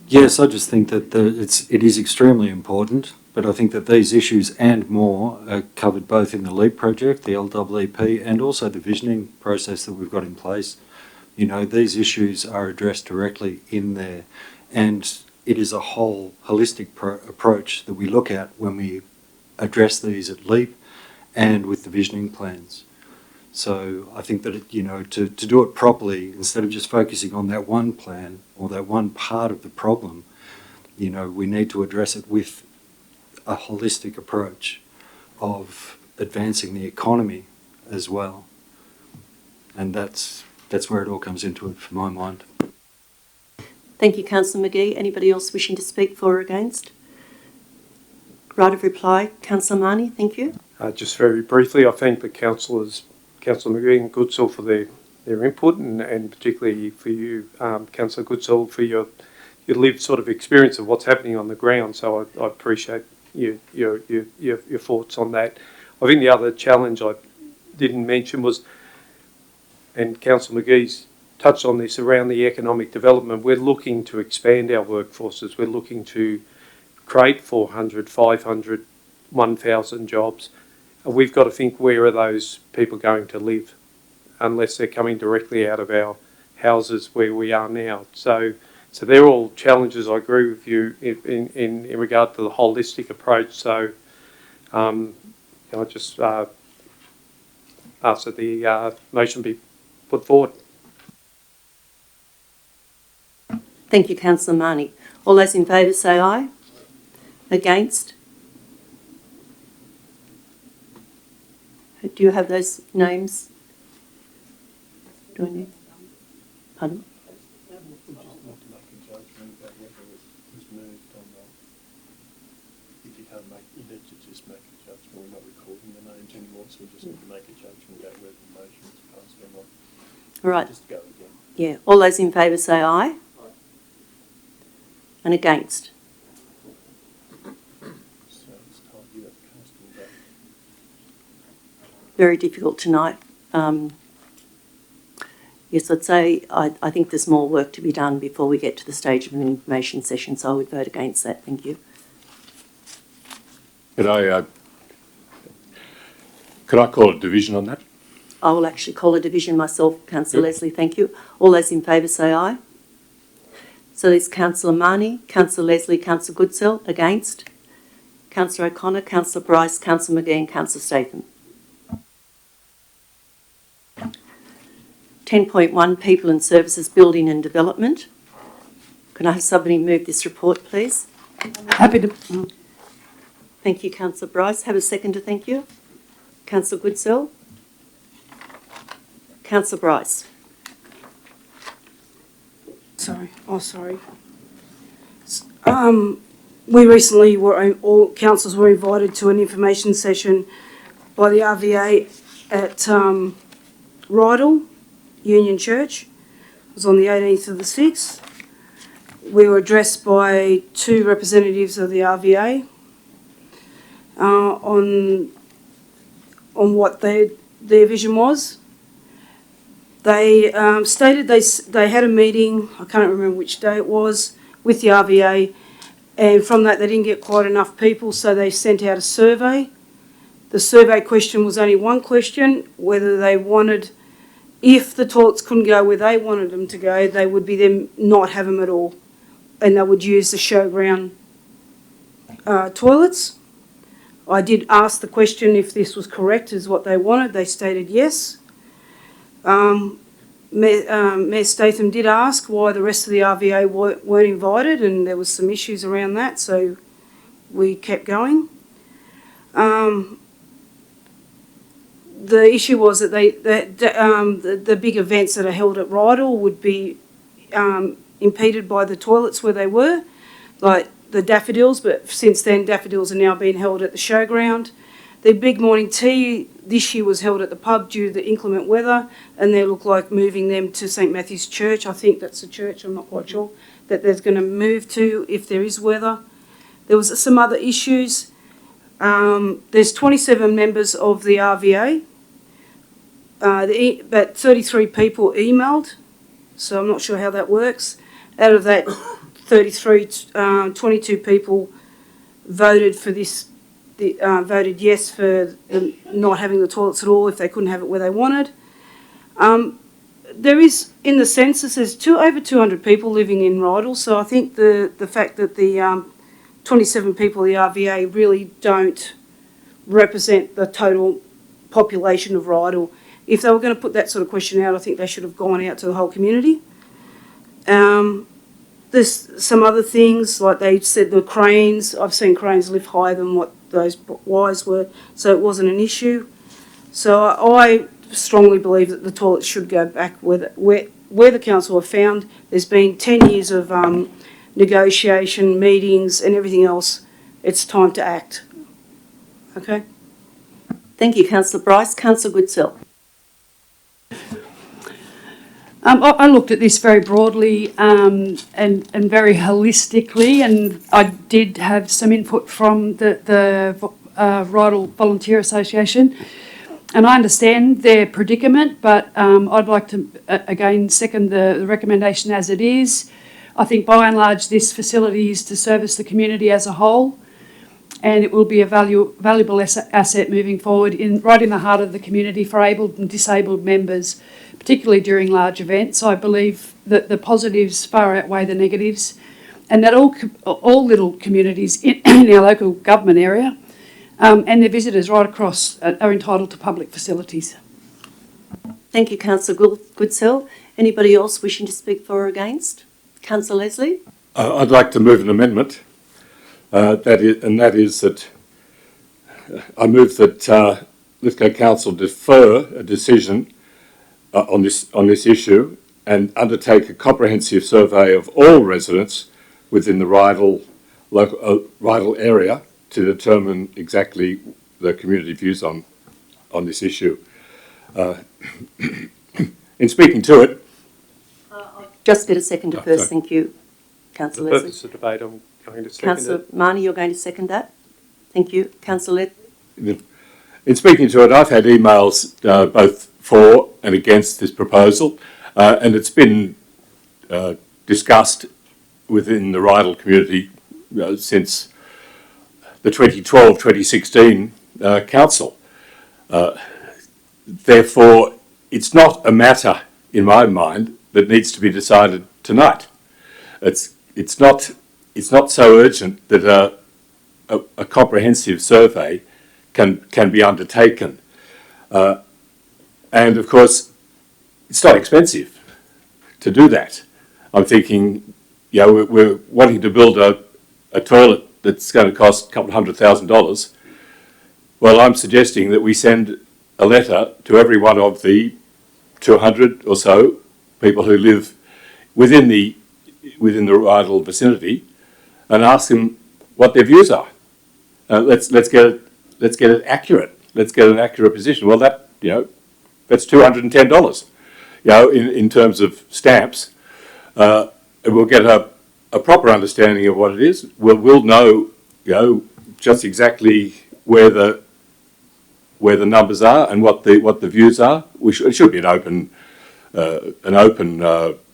Yes, I just think that it is extremely important, but I think that these issues and more are covered both in the LEAP project, the LEEP, and also the visioning process that we've got in place These issues are addressed directly in there, and it is a whole holistic approach that we look at when we address these at LEAP and with the visioning plans. So I think that, to do it properly, instead of just focusing on that one plan or that one part of the problem, we need to address it with a holistic approach of advancing the economy as well. And that's where it all comes into it, from my mind. Thank you, Councillor McGee. Anybody else wishing to speak for or against? Right of reply, Councillor Marnie, thank you. Just very briefly, I thank the councillors, Councillor McGee and Goodsall, for their input, and particularly for you, Councillor Goodsall, for your lived sort of experience of what's happening on the ground. So I appreciate your thoughts on that. I think the other challenge I didn't mention was, and Councillor McGee's touched on this, around the economic development. We're looking to expand our workforces. We're looking to create 400, 500, 1,000 jobs. And we've got to think, where are those people going to live, unless they're coming directly out of our houses where we are now. So they're all challenges. I agree with you in regard to the holistic approach. So I just ask that the motion be put forward. Thank you, Councillor Marnie. All those in favour say aye. Against? Do you have those names? Do I need? Pardon? If you can't make, you need to just make a judgment. We're not recording the names anymore, so we just need to make a judgment about whether the motion is passed or not. All right. Just go again. Yeah. All those in favour say aye. And against? So it's time you have to cast your vote. Very difficult tonight. Yes, I'd say I think there's more work to be done before we get to the stage of an information session, so I would vote against that. Thank you. Could I call a division on that? I will actually call a division myself, Councillor Leslie. Thank you. All those in favour say aye. So there's Councillor Marnie, Councillor Leslie, Councillor Goodsell. Against? Councillor O'Connor, Councillor Bryce, Councillor McGee and Councillor Statham. 10.1, People and Services Building and Development. Can I have somebody move this report, please? Happy to. Thank you, Councillor Bryce. Have a second to thank you. Councillor Goodsell. Councillor Bryce. Sorry. We recently all councillors were invited to an information session by the RVA at Rydal Union Church. It was on the 18th of the 6th. We were addressed by two representatives of the RVA on what their vision was. They stated they had a meeting, I can't remember which day it was, with the RVA, and from that they didn't get quite enough people, so they sent out a survey. The survey question was only one question, whether they wanted, if the toilets couldn't go where they wanted them to go, they would be them not have them at all, and they would use the showground toilets. I did ask the question if this was correct, is what they wanted. They stated yes. Mayor Statham did ask why the rest of the RVA weren't invited, and there was some issues around that, so we kept going. The issue was that the big events that are held at Rydal would be impeded by the toilets where they were, like the daffodils, but since then daffodils are now being held at the showground. The big morning tea this year was held at the pub due to the inclement weather, and they look like moving them to St Matthew's Church. I think that's the church, I'm not quite sure, that there's going to move to if there is weather. There was some other issues. There's 27 members of the RVA, but 33 people emailed, so I'm not sure how that works. Out of that 33, 22 people voted for this. Voted yes for not having the toilets at all if they couldn't have it where they wanted. there is, in the census, there's over 200 people living in Rydal, so I think the fact that the 27 people in the RVA really don't represent the total population of Rydal. If they were going to put that sort of question out, I think they should have gone out to the whole community. There's some other things, like they said the cranes. I've seen cranes lift higher than what those wires were, so it wasn't an issue. So I strongly believe that the toilets should go back where the council have found. There's been 10 years of negotiation, meetings and everything else. It's time to act. Okay? Thank you, Councillor Bryce. Councillor Goodsell. I looked at this very broadly and very holistically, and I did have some input from the Rydal Volunteer Association, and I understand their predicament, but I'd like to again second the recommendation as it is. I think by and large this facility is to service the community as a whole, and it will be a valuable asset moving forward right in the heart of the community for able and disabled members, particularly during large events. I believe that the positives far outweigh the negatives, and that all little communities in our local government area and their visitors right across are entitled to public facilities. Thank you, Councillor Goodsell. Anybody else wishing to speak for or against? Councillor Leslie? I'd like to move an amendment. That I move that Lithgow Council defer a decision on this issue and undertake a comprehensive survey of all residents within the Rydal area to determine exactly the community views on this issue. In speaking to it, Just get a seconder first, thank you, Councillor For the Leslie. purpose of debate, I'm going to second Councillor it. Marnie, you're going to second that? Thank you. Councillor in speaking to it, I've had emails both for and against this proposal, and it's been discussed within the Rydal community since the 2012-2016 council. Therefore, it's not a matter, in my mind, that needs to be decided tonight. It's not so urgent that a comprehensive survey can be undertaken, and of course, it's not expensive to do that. I'm thinking, we're wanting to build a toilet that's going to cost a couple of $100,000. Well, I'm suggesting that we send a letter to every one of the 200 or so people who live within the Rydal vicinity and ask them what their views are. Let's get it accurate. Let's get an accurate position. Well, that's $210. In terms of stamps, and we'll get a proper understanding of what it is. We'll know, just exactly where the numbers are and what the views are. It should be an open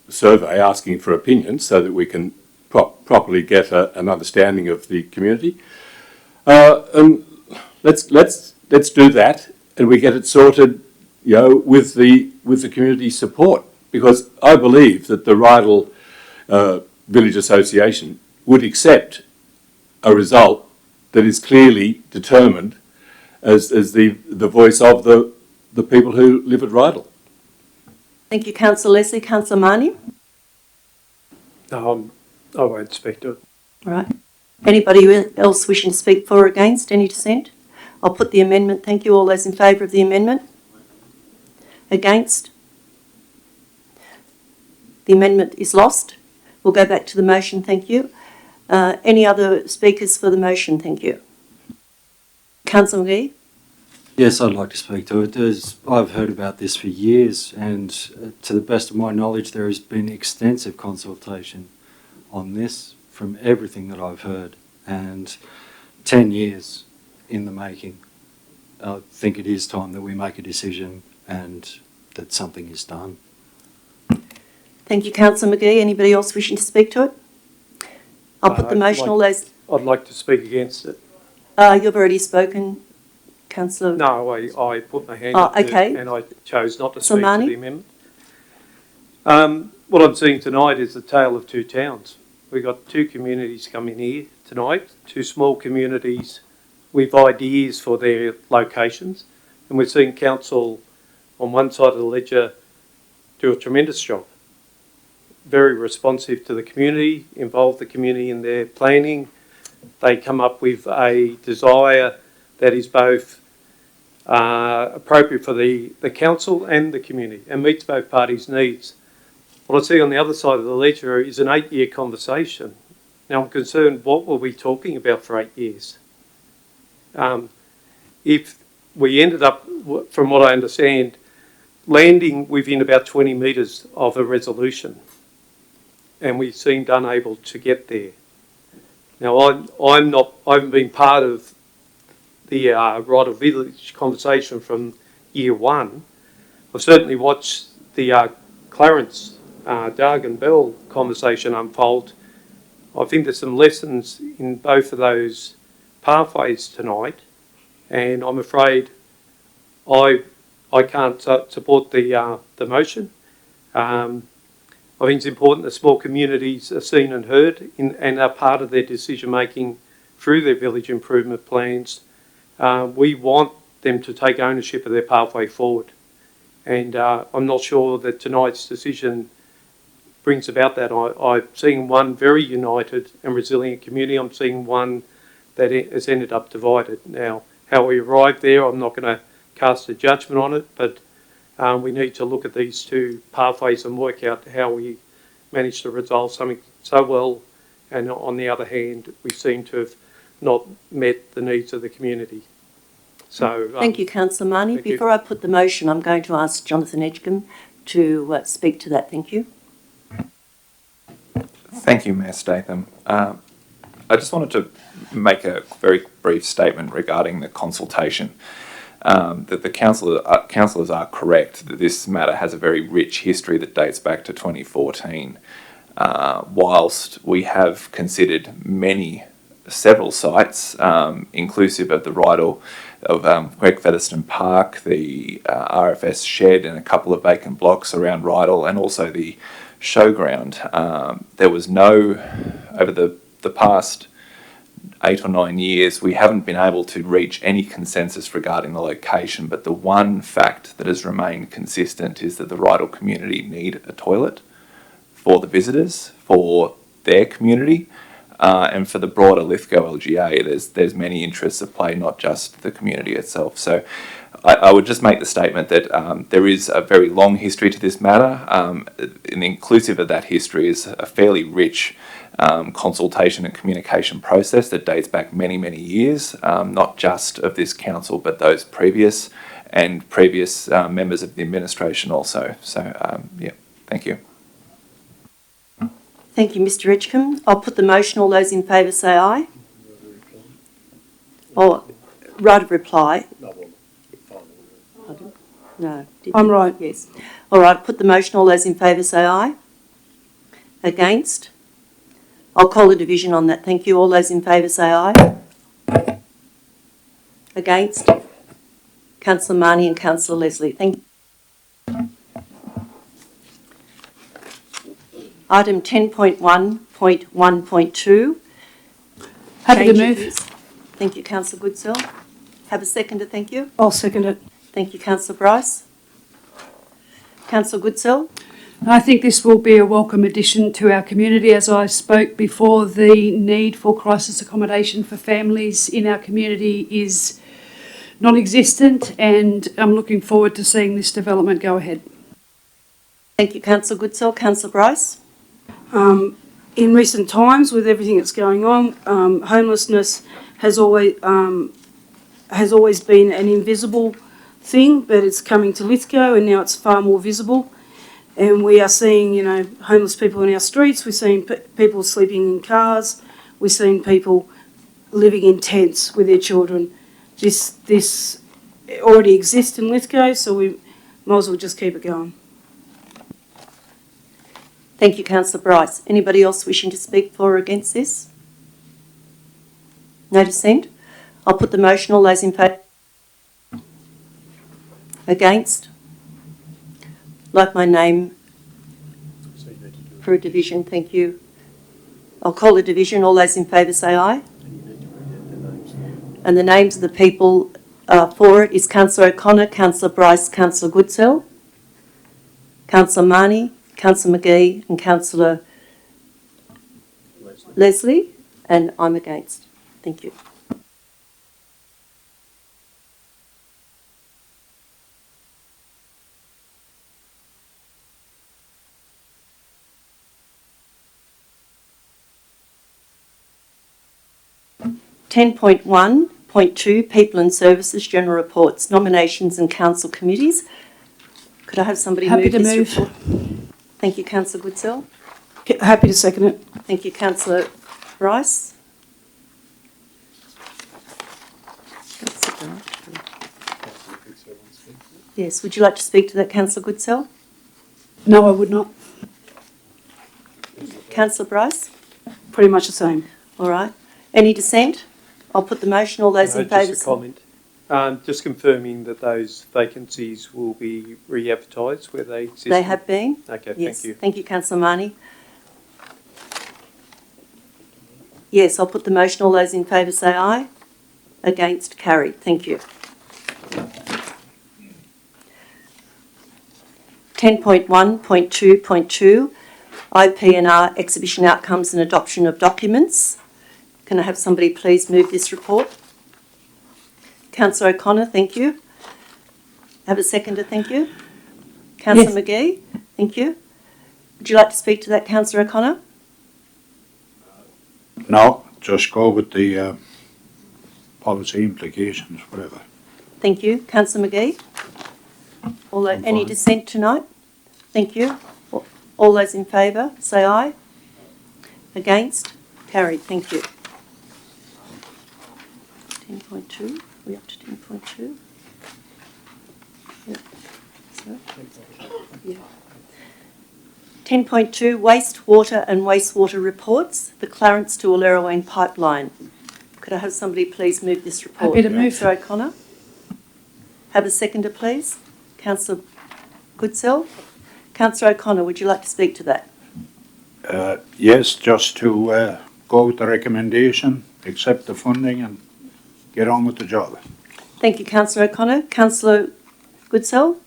survey asking for opinions so that we can properly get an understanding of the community. And let's do that, and we get it sorted, with the community support, because I believe that the Rydal Village Association would accept a result that is clearly determined as the voice of the people who live at Rydal. Thank you, Councillor Leslie. Councillor Marnie? No, I won't speak to it. All right. Anybody else wishing to speak for or against? Any dissent? I'll put the amendment. Thank you. All those in favour of the amendment? Against? The amendment is lost. We'll go back to the motion. Thank you. Any other speakers for the motion? Thank you. Councillor McGee? Yes, I'd like to speak to it. I've heard about this for years, and to the best of my knowledge, there has been extensive consultation on this from everything that I've heard, and 10 years in the making. I think it is time that we make a decision and that something is done. Thank you, Councillor McGee. Anybody else wishing to speak to it? I'll put the motion. All those. I'd like to speak against it. You've already spoken, Councillor. No, I put my hand Oh, up okay. and I chose not to So speak Marnie? to the amendment. What I'm seeing tonight is the tale of two towns. We've got two communities coming here tonight, two small communities with ideas for their locations, and we're seeing council on one side of the ledger do a tremendous job. Very responsive to the community, involve the community in their planning. They come up with a desire that is both appropriate for the council and the community and meets both parties' needs. What I see on the other side of the ledger is an 8-year conversation. Now I'm concerned, what were we talking about for 8 years? If we ended up, from what I understand, landing within about 20 metres of a resolution, and we seemed unable to get there. Now I haven't been part of the Ryder Village conversation from year one. I've certainly watched the Clarence, Doug and Bell conversation unfold. I think there's some lessons in both of those pathways tonight, and I'm afraid I can't support the motion. I think it's important that small communities are seen and heard and are part of their decision making through their village improvement plans. We want them to take ownership of their pathway forward, and I'm not sure that tonight's decision brings about that. I'm seeing one very united and resilient community. I'm seeing one that has ended up divided. Now, how we arrived there, I'm not going to cast a judgment on it, but we need to look at these two pathways and work out how we manage to resolve something so well, and on the other hand, we seem to have not met the needs of the community. So thank you, Councillor Marnie. Before I put the motion, I'm going to ask Jonathan Edgecombe to speak to that. Thank you. Thank you, Mayor Statham. I just wanted to make a very brief statement regarding the consultation. That the councillors are correct that this matter has a very rich history that dates back to 2014. Whilst we have considered several sites, inclusive of the Rydal of Greg Featherston Park, the RFS shed and a couple of vacant blocks around Rydal, and also the showground. There was over the past 8 or 9 years, we haven't been able to reach any consensus regarding the location, but the one fact that has remained consistent is that the Rydal community need a toilet for the visitors, for their community, and for the broader Lithgow LGA. There's many interests at play, not just the community itself. So I would just make the statement that there is a very long history to this matter, and inclusive of that history is a fairly rich consultation and communication process that dates back many, many years, not just of this council, but those previous members of the administration also. So, yeah, thank you. Thank you, Mr. Edgecombe. I'll put the motion. All those in favour say aye. Or right of reply. No. I'm right. Yes. All right, put the motion. All those in favour say aye. Against? I'll call a division on that. Thank you. All those in favour say aye. Against? Councillor Marnie and Councillor Leslie. Thank you. Item 10.1.1.2. Happy to move. Thank you, Councillor Goodsell. Have a seconder, thank you. I'll second it. Thank you, Councillor Bryce. Councillor Goodsell. I think this will be a welcome addition to our community. As I spoke before, the need for crisis accommodation for families in our community is non-existent, and I'm looking forward to seeing this development go ahead. Thank you, Councillor Goodsell. Councillor Bryce. In recent times, with everything that's going on, homelessness has always been an invisible thing, but it's coming to Lithgow, and now it's far more visible. And we are seeing, homeless people in our streets. We're seeing people sleeping in cars. We're seeing people living in tents with their children. This already exists in Lithgow, so we might as well just keep it going. Thank you, Councillor Bryce. Anybody else wishing to speak for or against this? No dissent? I'll put the motion. All those in favour? Against? Like my name So you need to do For a division, thank you. I'll call a division. All those in favour say aye. And you need to read out their names. And the names of the people for it is Councillor O'Connor, Councillor Bryce, Councillor Goodsell, Councillor Marnie, Councillor McGee and Councillor Leslie, and I'm against. Thank you. Ten point 1.2 People and Services General Reports, Nominations and Council Committees. Could I have somebody Happy move to this move. report? Thank you, Councillor Goodsell. Happy to second it. Thank you, Councillor Bryce. Yes, would you like to speak to that, Councillor Goodsell? No, I would not. Councillor Bryce? Pretty much the same. All right. Any dissent? I'll put the motion. All those in favour? Just a comment. Just confirming that those vacancies will be re-advertised where they exist. They have been. Okay, Yes. thank you. Thank you, Councillor Marnie. Yes, I'll put the motion. All those in favour say aye. Against, carried. Thank you. 10.1.2.2 IPNR Exhibition Outcomes and Adoption of Documents. Can I have somebody please move this report? Councillor O'Connor, thank you. Have a seconder, thank you. Councillor McGee, thank you. Would you like to speak to that, Councillor O'Connor? No, just go with the policy implications, whatever. Thank you. Councillor McGee? Any dissent tonight? Thank you. All those in favour, say aye. Against? Carried. Thank you. 10.2. We're up to 10.2. Yep. So, yeah. 10.2 Wastewater and Wastewater Reports, the Clarence to Allerowang Pipeline. Could I have somebody please move this report? Happy to move. Councillor O'Connor. Have a seconder, please. Councillor Goodsell. Councillor O'Connor, would you like to speak to that? Yes, just to go with the recommendation, accept the funding and get on with the job. Thank you, Councillor O'Connor. Councillor Goodsell.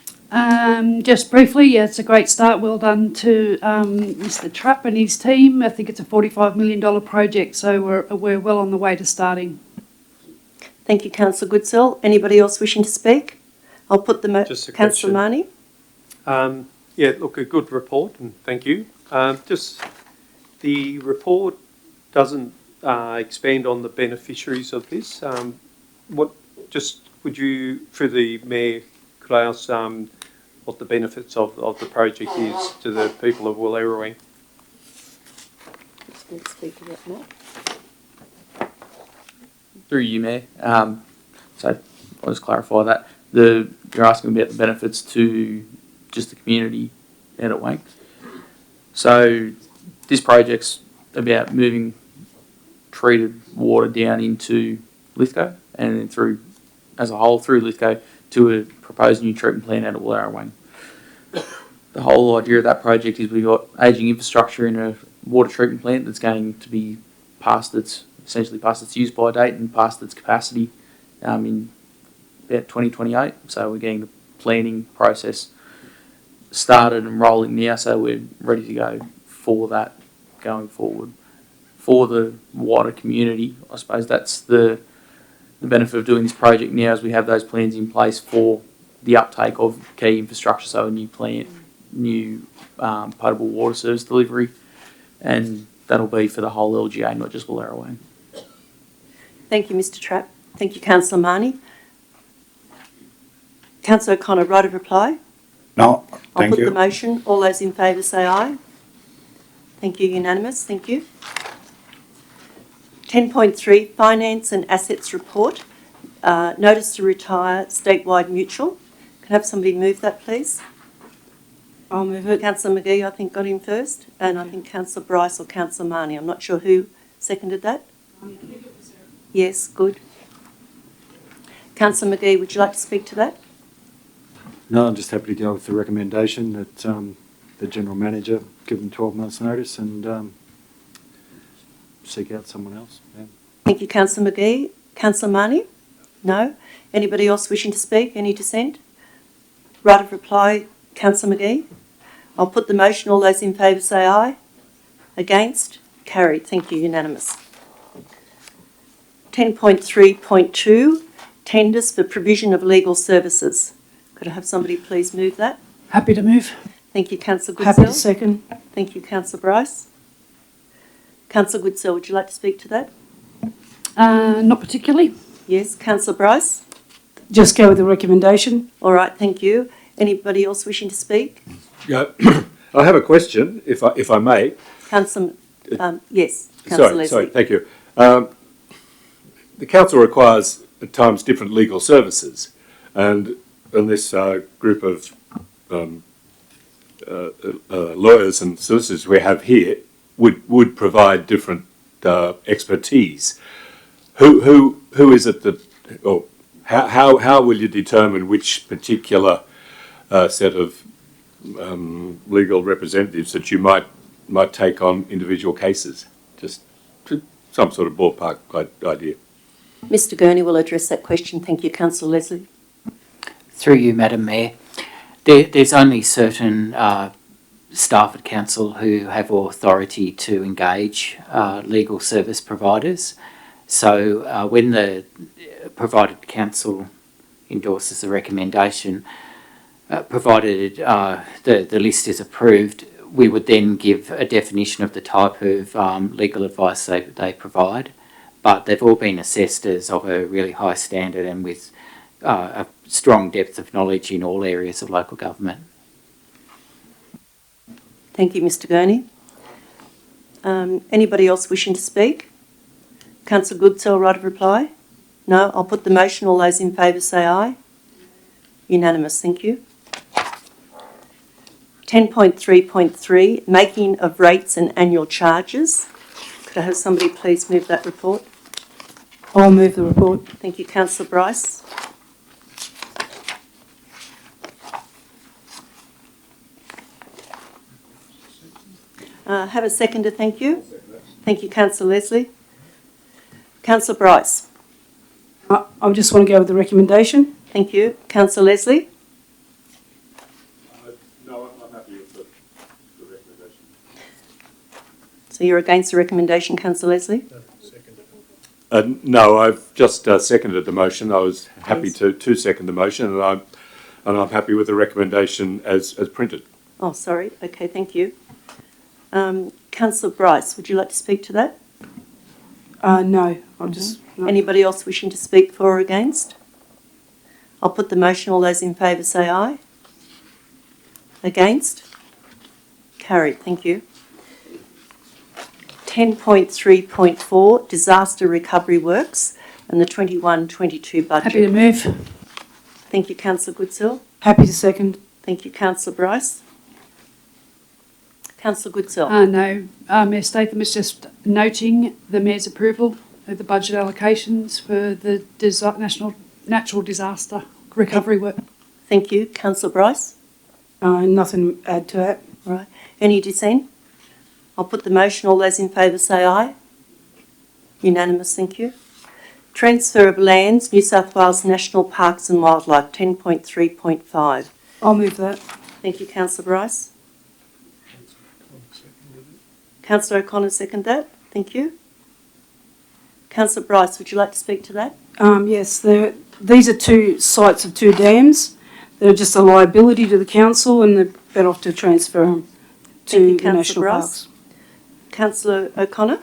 Just briefly, yeah, it's a great start. Well done to Mr. Trapp and his team. I think it's a $45 million project, so we're well on the way to starting. Thank you, Councillor Goodsell. Anybody else wishing to speak? I'll put the Just a Councillor Marnie. Yeah, look, a good report, and thank you. Just the report doesn't expand on the beneficiaries of this. Would you, through the Mayor, could I ask what the benefits of the project is to the people of Wallerawang? Speak to that, Matt. Through you, Mayor. So I'll just clarify that. You're asking about the benefits to just the community out at Wank. So this project's about moving treated water down into Lithgow and then through, as a whole, through Lithgow to a proposed new treatment plant out at Wallerawang. The whole idea of that project is we've got ageing infrastructure in a water treatment plant that's going to be essentially past its use by date and past its capacity in about 2028. So we're getting the planning process started and rolling now, so we're ready to go for that going forward. For the wider community, I suppose that's the benefit of doing this project now, is we have those plans in place for the uptake of key infrastructure, so a new plant, new potable water service delivery, and that'll be for the whole LGA, not just Wallerawang. Thank you, Mr. Trapp. Thank you, Councillor Marnie. Councillor O'Connor, right of reply? No, I'll thank put you. the motion. All those in favour say aye. Thank you, unanimous. Thank you. 10.3 Finance and Assets Report. Notice to retire statewide mutual. Can I have somebody move that, please? I'll move it. Councillor McGee, I think, got him first, and I think Councillor Bryce or Councillor Marnie. I'm not sure who seconded that. Yes, good. Councillor McGee, would you like to speak to that? No, I'm just happy to go with the recommendation that the general manager give them 12 months' notice and seek out someone else. Yeah. Thank you, Councillor McGee. Councillor Marnie? No? Anybody else wishing to speak? Any dissent? Right of reply, Councillor McGee? I'll put the motion. All those in favour say aye. Against? Carried. Thank you. Unanimous. 10.3.2, tenders for provision of legal services. Could I have somebody please move that? Happy to move. Thank you, Councillor Goodsell. Happy to second. Thank you, Councillor Bryce. Councillor Goodsell, would you like to speak to that? Not particularly. Yes, Councillor Bryce? Just go with the recommendation. All right, thank you. Anybody else wishing to speak? Yeah, I have a question, if I may. Councillor, yes, Councillor Leslie. Sorry, thank you. The council requires at times different legal services, and this group of lawyers and solicitors we have here would provide different expertise. Who is it that, or how will you determine which particular set of legal representatives that you might take on individual cases? Just some sort of ballpark idea. Mr Gurney will address that question. Thank you, Councillor Leslie. Through you, Madam Mayor. There's only certain staff at council who have authority to engage legal service providers. So when the provided council endorses the recommendation, provided the list is approved, we would then give a definition of the type of legal advice they provide. But they've all been assessed as of a really high standard and with a strong depth of knowledge in all areas of local government. Thank you, Mr Gurney. Anybody else wishing to speak? Councillor Goodsell, right of reply? No? I'll put the motion. All those in favour say aye. Unanimous, thank you. 10.3.3, making of rates and annual charges. Could I have somebody please move that report? I'll move the report. Thank you, Councillor Bryce. Have a seconder, thank you. Thank you, Councillor Leslie. Councillor Bryce. I just want to go with the recommendation. Thank you. Councillor Leslie. No, I'm happy with the recommendation. So you're against the recommendation, Councillor Leslie? No, I've just seconded the motion. I was happy to second the motion, and I'm happy with the recommendation as printed. Oh, sorry. Okay, thank you. Councillor Bryce, would you like to speak to that? No, I'll just... No. Anybody else wishing to speak for or against? I'll put the motion. All those in favour say aye. Against? Carried. Thank you. 10.3.4, disaster recovery works and the 21-22 budget. Happy to move. Thank you, Councillor Goodsell. Happy to second. Thank you, Councillor Bryce. Councillor Goodsell. No, Mayor Statham is just noting the Mayor's approval of the budget allocations for the natural disaster recovery work. Thank you. Councillor Bryce. Nothing to add to that. All right. Any dissent? I'll put the motion. All those in favour say aye. Unanimous, thank you. Transfer of lands, New South Wales National Parks and Wildlife, 10.3.5. I'll move that. Thank you, Councillor Bryce. Councillor O'Connor, second that. Thank you. Councillor Bryce, would you like to speak to that? Yes, these are two sites of two dams. They're just a liability to the council and they're better off to transfer them to the national parks. Councillor O'Connor?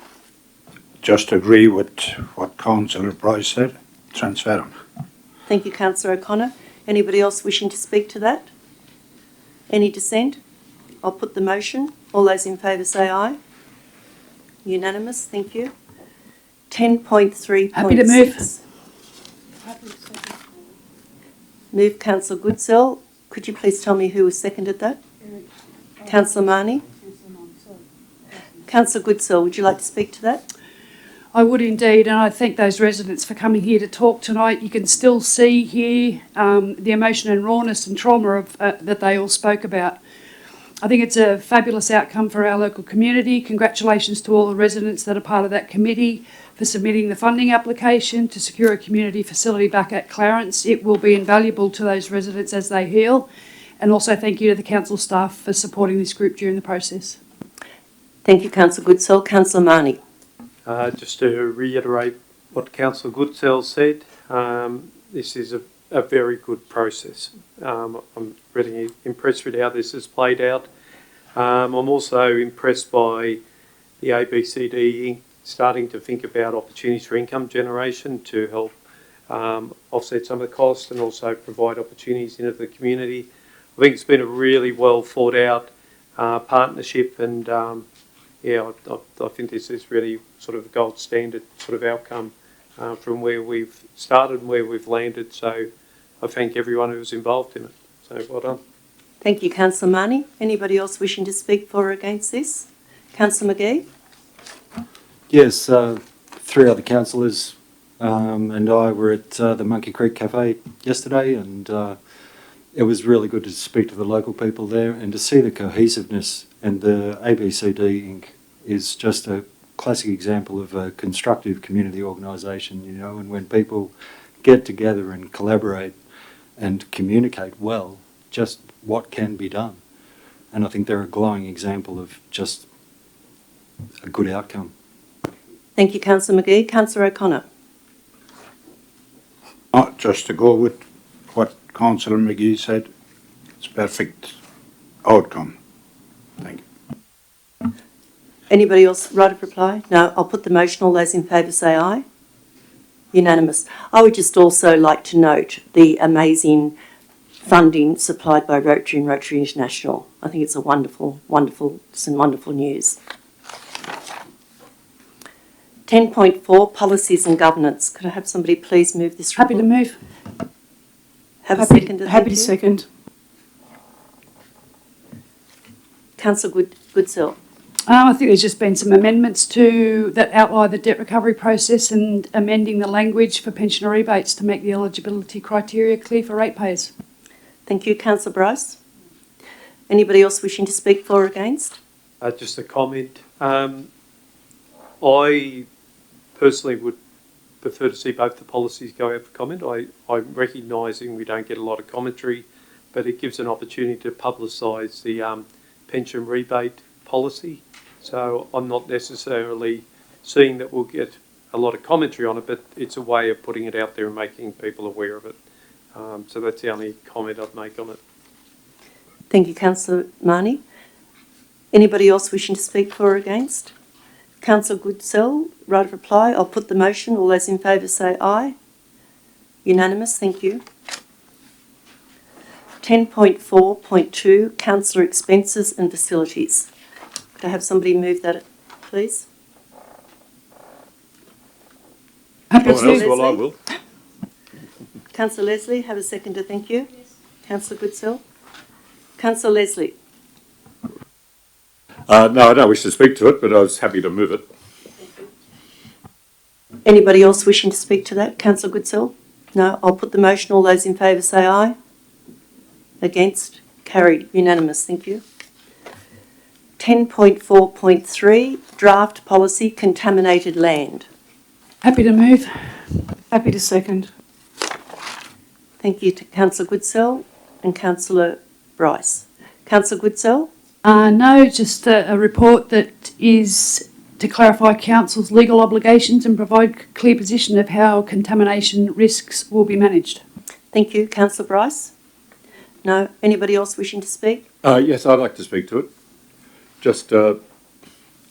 Just agree with what Councillor Bryce said. Transfer them. Thank you, Councillor O'Connor. Anybody else wishing to speak to that? Any dissent? I'll put the motion. All those in favour say aye. Unanimous, thank you. 10.3.6. Happy to move. Move, Councillor Goodsell. Could you please tell me who has seconded that? Councillor Marnie? Councillor Goodsell, would you like to speak to that? I would indeed, and I thank those residents for coming here to talk tonight. You can still see here the emotion and rawness and trauma of, that they all spoke about. I think it's a fabulous outcome for our local community. Congratulations to all the residents that are part of that committee for submitting the funding application to secure a community facility back at Clarence. It will be invaluable to those residents as they heal. And also thank you to the council staff for supporting this group during the process. Thank you, Councillor Goodsell. Councillor Marnie. Just to reiterate what Councillor Goodsell said, this is a very good process. I'm really impressed with how this has played out. I'm also impressed by the ABCD starting to think about opportunities for income generation to help offset some of the costs and also provide opportunities into the community. I think it's been a really well thought out partnership, and I think this is really sort of a gold standard sort of outcome from where we've started and where we've landed. So I thank everyone who was involved in it. So well done. Thank you, Councillor Marnie. Anybody else wishing to speak for or against this? Councillor McGee? Yes, three other councillors and I were at the Monkey Creek Cafe yesterday, and it was really good to speak to the local people there and to see the cohesiveness. And the ABCD Inc. is just a classic example of a constructive community organisation, you know, and when people get together and collaborate and communicate well, just what can be done. And I think they're a glowing example of just a good outcome. Thank you, Councillor McGee. Councillor O'Connor. Just to go with what Councillor McGee said, it's a perfect outcome. Thank you. Anybody else right of reply? No, I'll put the motion. All those in favour say aye. Unanimous. I would just also like to note the amazing funding supplied by Rotary and Rotary International. I think it's a wonderful news. 10.4, policies and governance. Could I have somebody please move this report? Happy to move. Happy to second. Councillor Goodsell. I think there's just been some amendments that outline the debt recovery process and amending the language for pensioner rebates to make the eligibility criteria clear for ratepayers. Thank you, Councillor Bryce. Anybody else wishing to speak for or against? Just a comment. I personally would prefer to see both the policies go out for comment. I'm recognising we don't get a lot of commentary, but it gives an opportunity to publicise the pension rebate policy. So I'm not necessarily seeing that we'll get a lot of commentary on it, but it's a way of putting it out there and making people aware of it. So that's the only comment I'd make on it. Thank you, Councillor Marnie. Anybody else wishing to speak for or against? Councillor Goodsell, right of reply. I'll put the motion. All those in favour say aye. Unanimous. Thank you. 10.4.2, councillor expenses and facilities. Could I have somebody move that, please? Well, I will. Councillor Leslie, have a seconder. Thank you. Yes. Councillor Goodsell. Councillor Leslie. No, I don't wish to speak to it, but I was happy to move it. Anybody else wishing to speak to that? Councillor Goodsell? No, I'll put the motion. All those in favour say aye. Against? Carried. Unanimous. Thank you. 10.4.3, draft policy, contaminated land. Happy to move. Happy to second. Thank you to Councillor Goodsell and Councillor Bryce. Councillor Goodsell? No, just a report that is to clarify council's legal obligations and provide clear position of how contamination risks will be managed. Thank you. Councillor Bryce? No. Anybody else wishing to speak? Yes, I'd like to speak to it. Just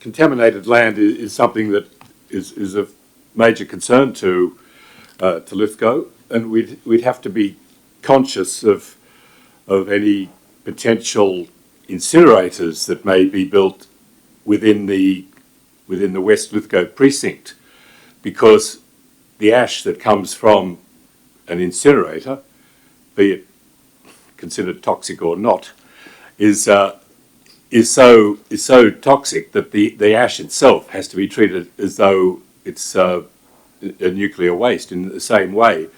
contaminated land is something that is of major concern to Lithgow, and we'd have to be conscious of any potential incinerators that may be built within the West Lithgow precinct, because the ash that comes from an incinerator, be it considered toxic or not, is so toxic that the ash itself has to be treated as though it's a nuclear waste in the same way.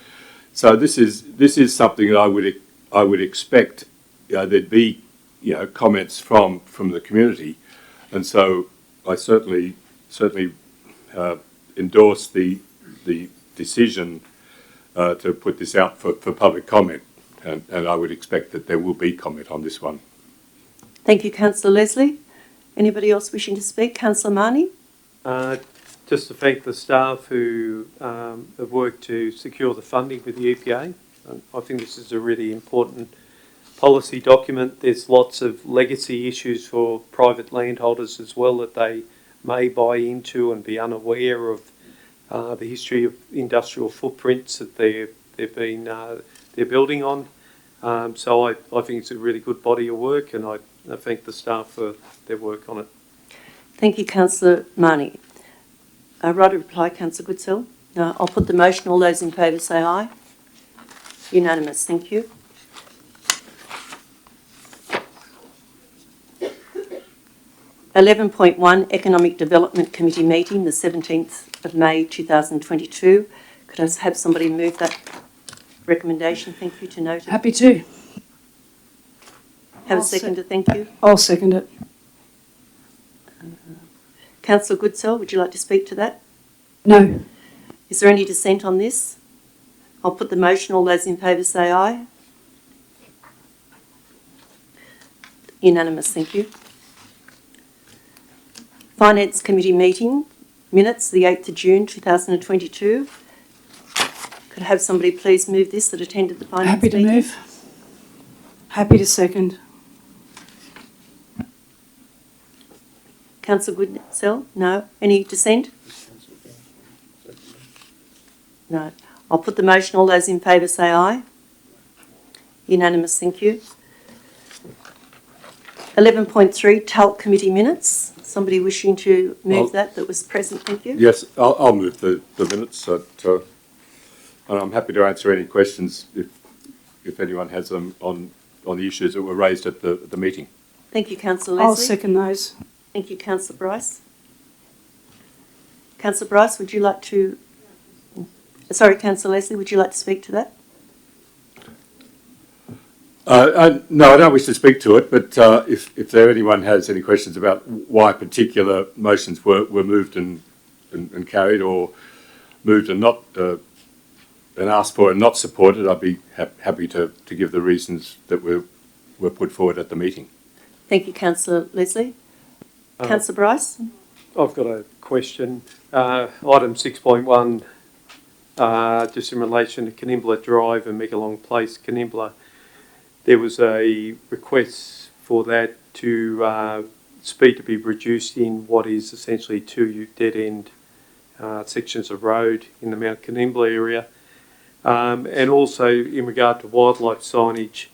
So this is something that I would expect there'd be comments from the community, and so I certainly endorse the decision to put this out for public comment, and I would expect that there will be comment on this one. Thank you, Councillor Leslie. Anybody else wishing to speak? Councillor Marnie? Just to thank the staff who have worked to secure the funding with the EPA. I think this is a really important policy document. There's lots of legacy issues for private landholders as well that they may buy into and be unaware of the history of industrial footprints that they're building on. So I think it's a really good body of work, and I thank the staff for their work on it. Thank you, Councillor Marnie. Right of reply, Councillor Goodsell. No, I'll put the motion. All those in favour say aye. Unanimous. Thank you. (11.1) Economic Development Committee meeting, the 17th of May 2022. Could I have somebody move that recommendation? Thank you, to note it. Happy to. Have a second to thank you. I'll second it. Councillor Goodsell, would you like to speak to that? No. Is there any dissent on this? I'll put the motion. All those in favour say aye. Unanimous. Thank you. Finance Committee meeting minutes, the 8th of June 2022. Could I have somebody please move this that attended the finance Happy to meeting? move. Happy to second. Councillor Goodsell? No. Any dissent? No. I'll put the motion. All those in favour say aye. Unanimous. Thank you. 11.3 TALC Committee minutes. Somebody wishing to move that was present? Thank you. Yes, I'll move the minutes, and I'm happy to answer any questions if anyone has them on the issues that were raised at the meeting. Thank you, Councillor Leslie. I'll second those. Thank you, Councillor Bryce. Councillor Bryce, would you like to... Sorry, Councillor Leslie, would you like to speak to that? No, I don't wish to speak to it, but if anyone has any questions about why particular motions were moved and carried, or moved and not and asked for and not supported, I'd be happy to give the reasons that were put forward at the meeting. Thank you, Councillor Leslie. Councillor Bryce? I've got a question. Item 6.1, just in relation to Canimbla Drive and Megalong Place, Canimbla. There was a request for that to speed to be reduced in what is essentially two dead-end sections of road in the Mount Canimbla area. And also in regard to wildlife signage,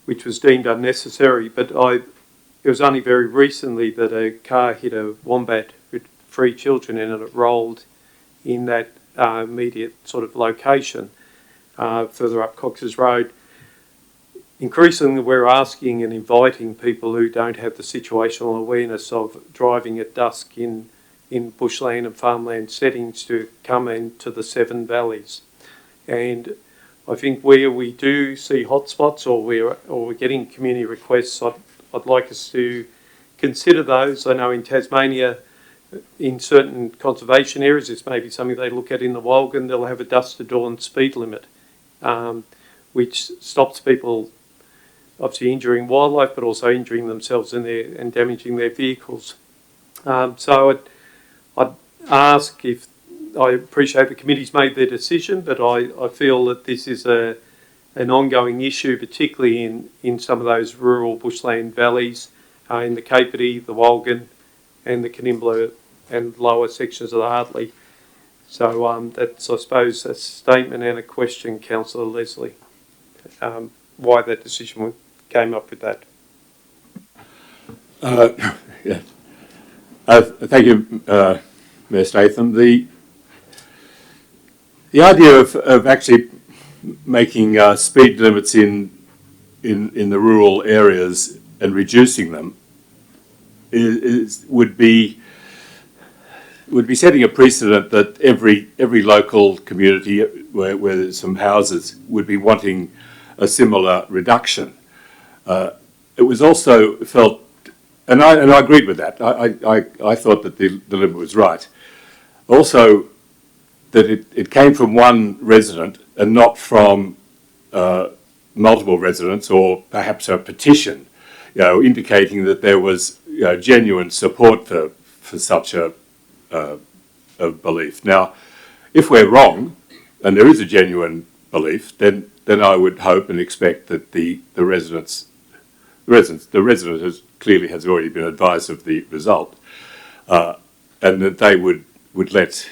which was deemed unnecessary, but it was only very recently that a car hit a wombat with 3 children in it. It rolled in that immediate sort of location further up Cox's Road. Increasingly, we're asking and inviting people who don't have the situational awareness of driving at dusk in bushland and farmland settings to come into the 7 valleys. And I think where we do see hotspots or we're getting community requests, I'd like us to consider those. I know in Tasmania, in certain conservation areas, this may be something they look at in the Walgan, they'll have a dusk to dawn speed limit, which stops people obviously injuring wildlife, but also injuring themselves and damaging their vehicles. So I'd ask if, I appreciate the committee's made their decision, but I feel that this is an ongoing issue, particularly in some of those rural bushland valleys, in the Capity, the Walgan and the Canimbla and lower sections of the Hartley. So that's, I suppose, a statement and a question, Councillor Leslie, why that decision came up with that. Yeah. Thank you, Mayor Statham. The idea of actually making speed limits in the rural areas and reducing them would be setting a precedent that every local community where there's some houses would be wanting a similar reduction. It was also felt, and I agreed with that. I thought that the limit was right. Also, that it came from one resident and not from multiple residents, or perhaps a petition, indicating that there was genuine support for such a belief. Now, if we're wrong, and there is a genuine belief, then I would hope and expect that the resident clearly has already been advised of the result, and that they would let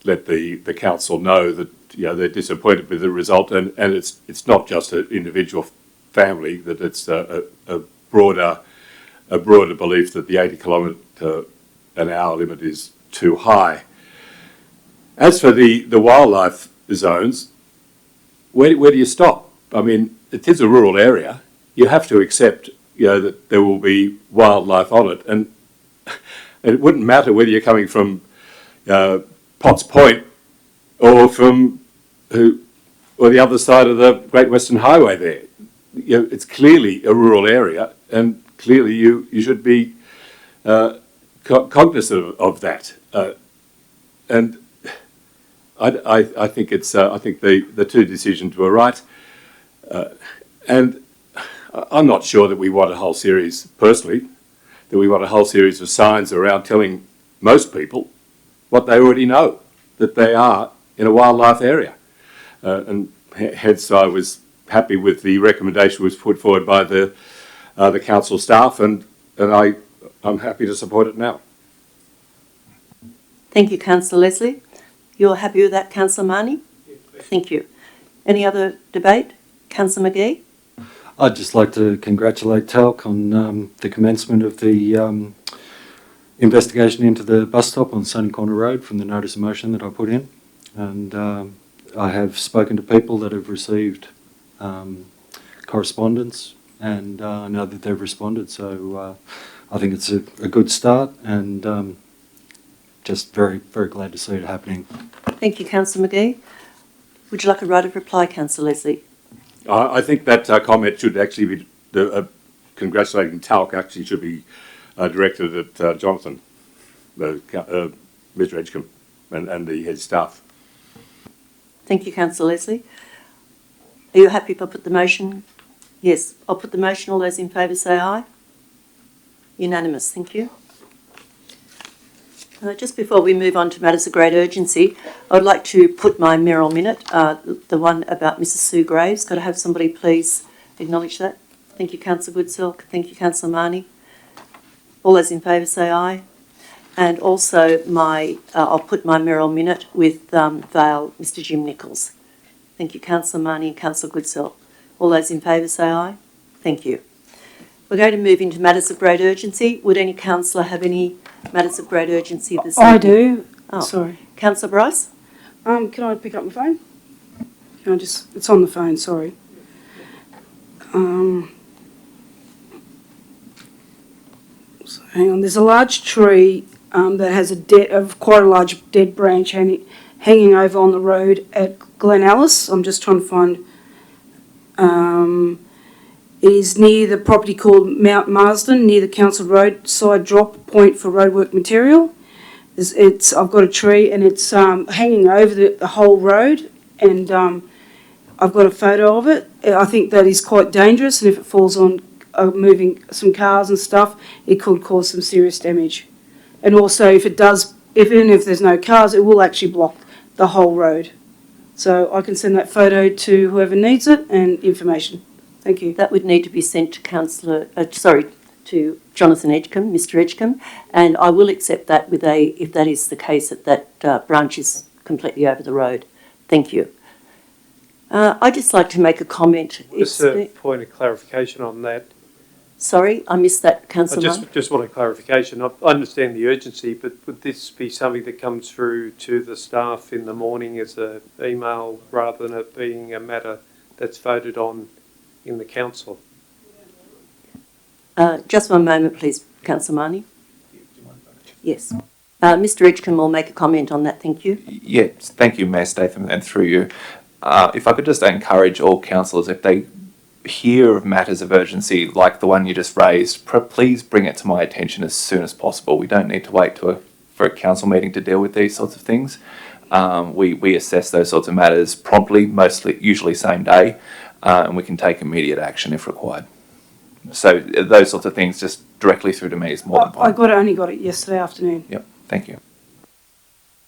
the council know that they're disappointed with the result, and it's not just an individual family, that it's a broader belief that the 80km/h limit is too high. As for the wildlife zones, where do you stop? I mean, it is a rural area. You have to accept that there will be wildlife on it, and it wouldn't matter whether you're coming from Potts Point or from or the other side of the Great Western Highway there. It's clearly a rural area, and clearly you should be cognizant of that. And I think the two decisions were right. And I'm not sure that we want a whole series, personally, that we want a whole series of signs around telling most people what they already know, that they are in a wildlife area. And hence I was happy with the recommendation was put forward by the council staff, and I'm happy to support it now. Thank you, Councillor Leslie. You're happy with that, Councillor Marnie? Thank you. Any other debate? Councillor McGee? I'd just like to congratulate TALC on the commencement of the investigation into the bus stop on Sunny Corner Road from the notice of motion that I put in. And I have spoken to people that have received correspondence, and I know that they've responded. So I think it's a good start, and just very, very glad to see it happening. Thank you, Councillor McGee. Would you like a right of reply, Councillor Leslie? I think that comment should actually be, congratulating TALC actually should be directed at Jonathan, Mr. Edgecombe, and his staff. Thank you, Councillor Leslie. Are you happy if I put the motion? Yes, I'll put the motion. All those in favour say aye. Unanimous, thank you. Just before we move on to matters of great urgency, I would like to put my mayoral minute, the one about Mrs Sue Graves. Could I have somebody please acknowledge that? Thank you, Councillor Goodsilk. Thank you, Councillor Marnie. All those in favour say aye. And also I'll put my mayoral minute with Vale, Mr Jim Nichols. Thank you, Councillor Marnie and Councillor Goodsilk. All those in favour say aye. Thank you. We're going to move into matters of great urgency. Would any councillor have any matters of great urgency this evening? I do. Oh, sorry. Councillor Bryce? Can I pick up my phone? Can I just, it's on the phone, sorry. So hang on, there's a large tree that has quite a large dead branch hanging over on the road at Glen Alice. I'm just trying to find. It is near the property called Mount Marsden, near the council roadside drop point for roadwork material. I've got a tree and it's hanging over the whole road, and I've got a photo of it. I think that is quite dangerous, and if it falls on moving some cars and stuff, it could cause some serious damage. And also, even if there's no cars, it will actually block the whole road. So I can send that photo to whoever needs it and information. Thank you. That would need to be sent to to Jonathan Edgecombe, Mr Edgecombe, and I will accept that if that is the case, that branch is completely over the road. Thank you. I'd just like to make a comment. Just a point of clarification on that. Sorry, I missed that, Councillor. I just want a clarification. I understand the urgency, but would this be something that comes through to the staff in the morning as an email rather than it being a matter that's voted on in the council? Just one moment, please, Councillor Marnie. Yes. Mr Edgecombe will make a comment on that. Thank you. Yes, thank you, Mayor Statham, and through you. If I could just encourage all councillors, if they hear of matters of urgency like the one you just raised, please bring it to my attention as soon as possible. We don't need to wait for a council meeting to deal with these sorts of things. We assess those sorts of matters promptly, usually same day, and we can take immediate action if required. So those sorts of things just directly through to me is more than fine. Only got it yesterday afternoon. Yep, thank you.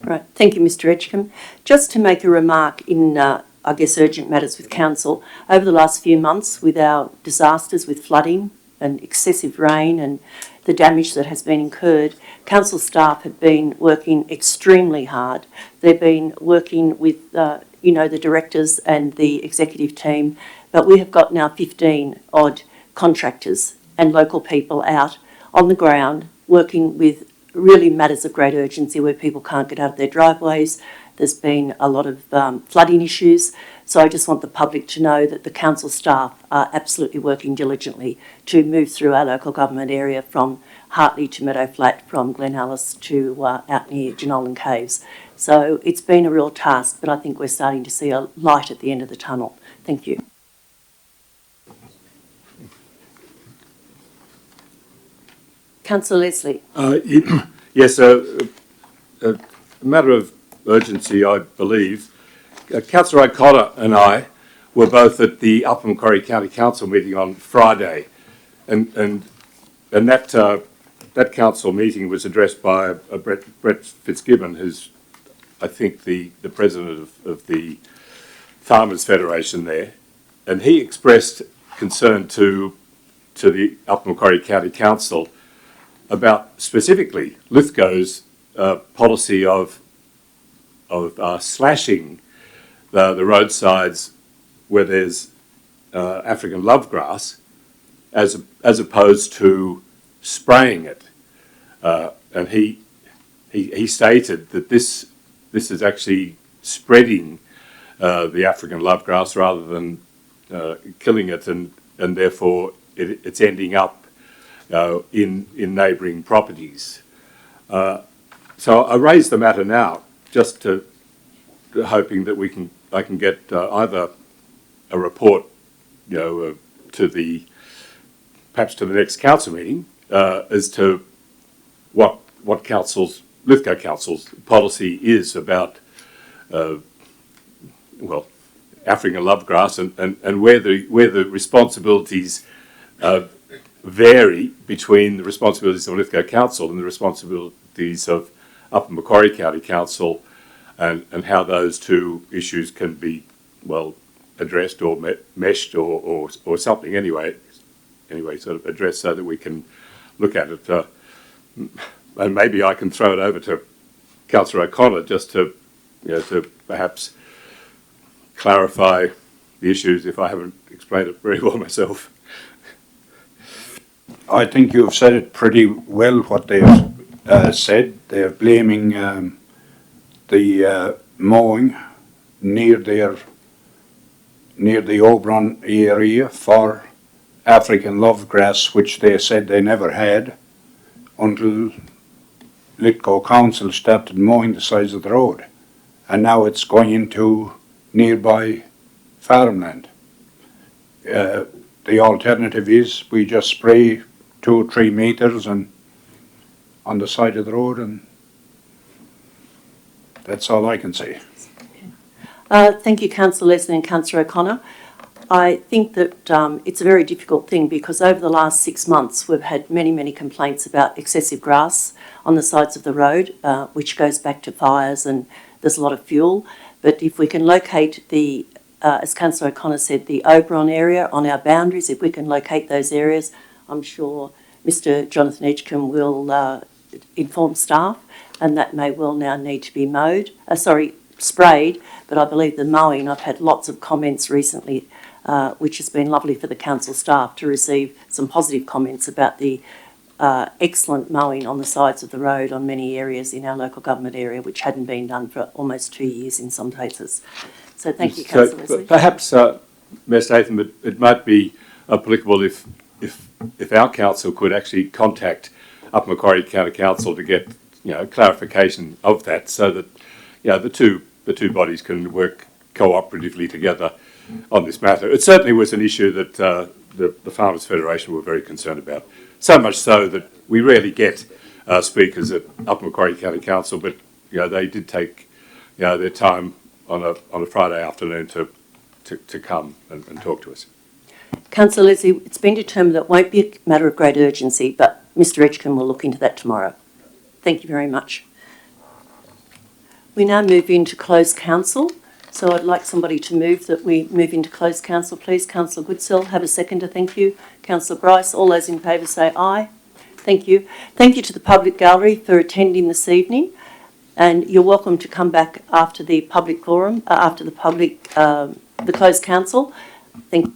Right, thank you, Mr. Edgecombe. Just to make a remark in, I guess, urgent matters with council, over the last few months with our disasters with flooding and excessive rain and the damage that has been incurred, council staff have been working extremely hard. They've been working with, the directors and the executive team, but we have got now 15 odd contractors and local people out on the ground working with really matters of great urgency where people can't get out of their driveways. There's been a lot of flooding issues. So I just want the public to know that the council staff are absolutely working diligently to move through our local government area from Hartley to Meadow Flat, from Glen Alice to out near Jenolan Caves. So it's been a real task, but I think we're starting to see a light at the end of the tunnel. Thank you. Councillor Leslie. Yes, a matter of urgency, I believe. Councillor O'Connor and I were both at the Upper Macquarie County Council meeting on Friday, and that council meeting was addressed by Brett Fitzgibbon, who's, I think, the president of the Farmers Federation there, and he expressed concern to the Upper Macquarie County Council about specifically Lithgow's policy of slashing the roadsides where there's African lovegrass, as opposed to spraying it. And he stated that this is actually spreading the African lovegrass rather than killing it, and therefore it's ending up in neighbouring properties. So I raise the matter now, just hoping that I can get either a report, perhaps to the next council meeting, as to what Lithgow Council's policy is about, African lovegrass, and where the responsibilities vary between the responsibilities of Lithgow Council and the responsibilities of Upper Macquarie County Council, and how those two issues can be, addressed or meshed or something anyway, sort of addressed so that we can look at it. And maybe I can throw it over to Councillor O'Connor just to perhaps clarify the issues if I haven't explained it very well myself. I think you've said it pretty well what they've said. They're blaming the mowing near the Oberon area for African lovegrass, which they said they never had until Lithgow Council started mowing the sides of the road, and now it's going into nearby farmland. The alternative is we just spray 2 or 3 meters and on the side of the road, and that's all I can say. Thank you, Councillor Leslie and Councillor O'Connor. I think that it's a very difficult thing because over the last 6 months we've had many complaints about excessive grass on the sides of the road, which goes back to fires, and there's a lot of fuel. But if we can locate the, as Councillor O'Connor said, the Oberon area on our boundaries, if we can locate those areas, I'm sure Mr. Jonathan Edgecombe will inform staff, and that may well now need to be sprayed. But I believe the mowing, I've had lots of comments recently, which has been lovely for the council staff to receive some positive comments about the excellent mowing on the sides of the road on many areas in our local government area, which hadn't been done for almost 2 years in some places. So thank you, Councillor Leslie. Perhaps, Mayor Statham, it might be applicable if our council could actually contact Upper Macquarie County Council to get clarification of that, so that the two bodies can work cooperatively together on this matter. It certainly was an issue that the Farmers Federation were very concerned about. So much so that we rarely get speakers at Upper Macquarie County Council, but they did take their time on a Friday afternoon to come and talk to us. Councillor Leslie, it's been determined that it won't be a matter of great urgency, but Mr Edgecombe will look into that tomorrow. Thank you very much. We now move into closed council. So I'd like somebody to move that we move into closed council, please. Councillor Goodsell, have a seconder, thank you. Councillor Bryce, all those in favour say aye. Thank you. Thank you to the public gallery for attending this evening, and you're welcome to come back after the public forum, after the closed council. Thank you.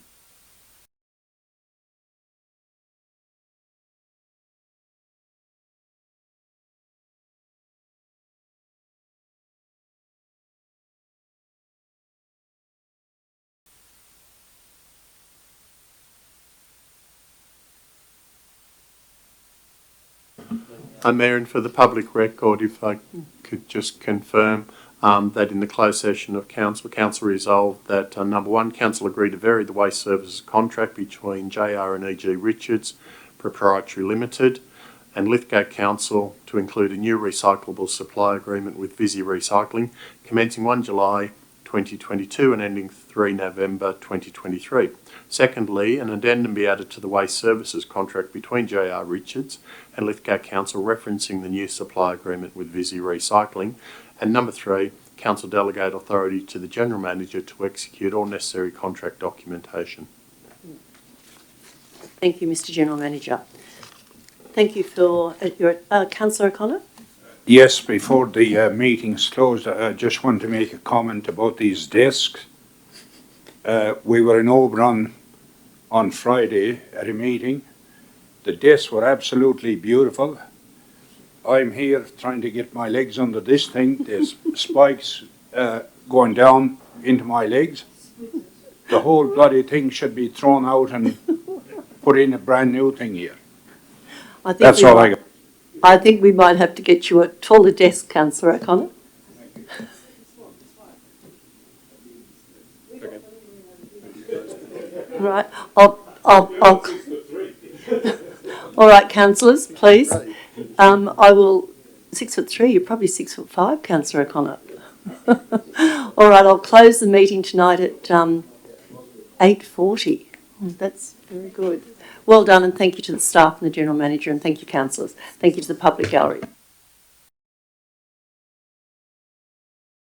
Mayor, and for the public record, if I could just confirm that in the closed session of Council resolved that number one, Council agreed to vary the waste services contract between JR and EG Richards Proprietary Limited and Lithgow Council to include a new recyclable supply agreement with Visy Recycling commencing 1 July 2022 and ending 3 November 2023. Secondly, an addendum be added to the waste services contract between JR Richards and Lithgow Council referencing the new supply agreement with Visy Recycling. And number three, Council delegate authority to the General Manager to execute all necessary contract documentation. Thank you, Mr General Manager. Thank you for your... Councillor O'Connor? Yes, before the meeting's closed, I just want to make a comment about these desks. We were in Oberon on Friday at a meeting. The desks were absolutely beautiful. I'm here trying to get my legs under this thing. There's spikes going down into my legs. The whole bloody thing should be thrown out and put in a brand new thing here. That's all I got. I think we might have to get you a taller desk, Councillor O'Connor. Right. All right, councillors, please. I will... 6'3", you're probably 6'5", Councillor O'Connor. All right, I'll close the meeting tonight at 8:40. That's very good. Well done, and thank you to the staff and the General Manager, and thank you, councillors. Thank you to the public gallery.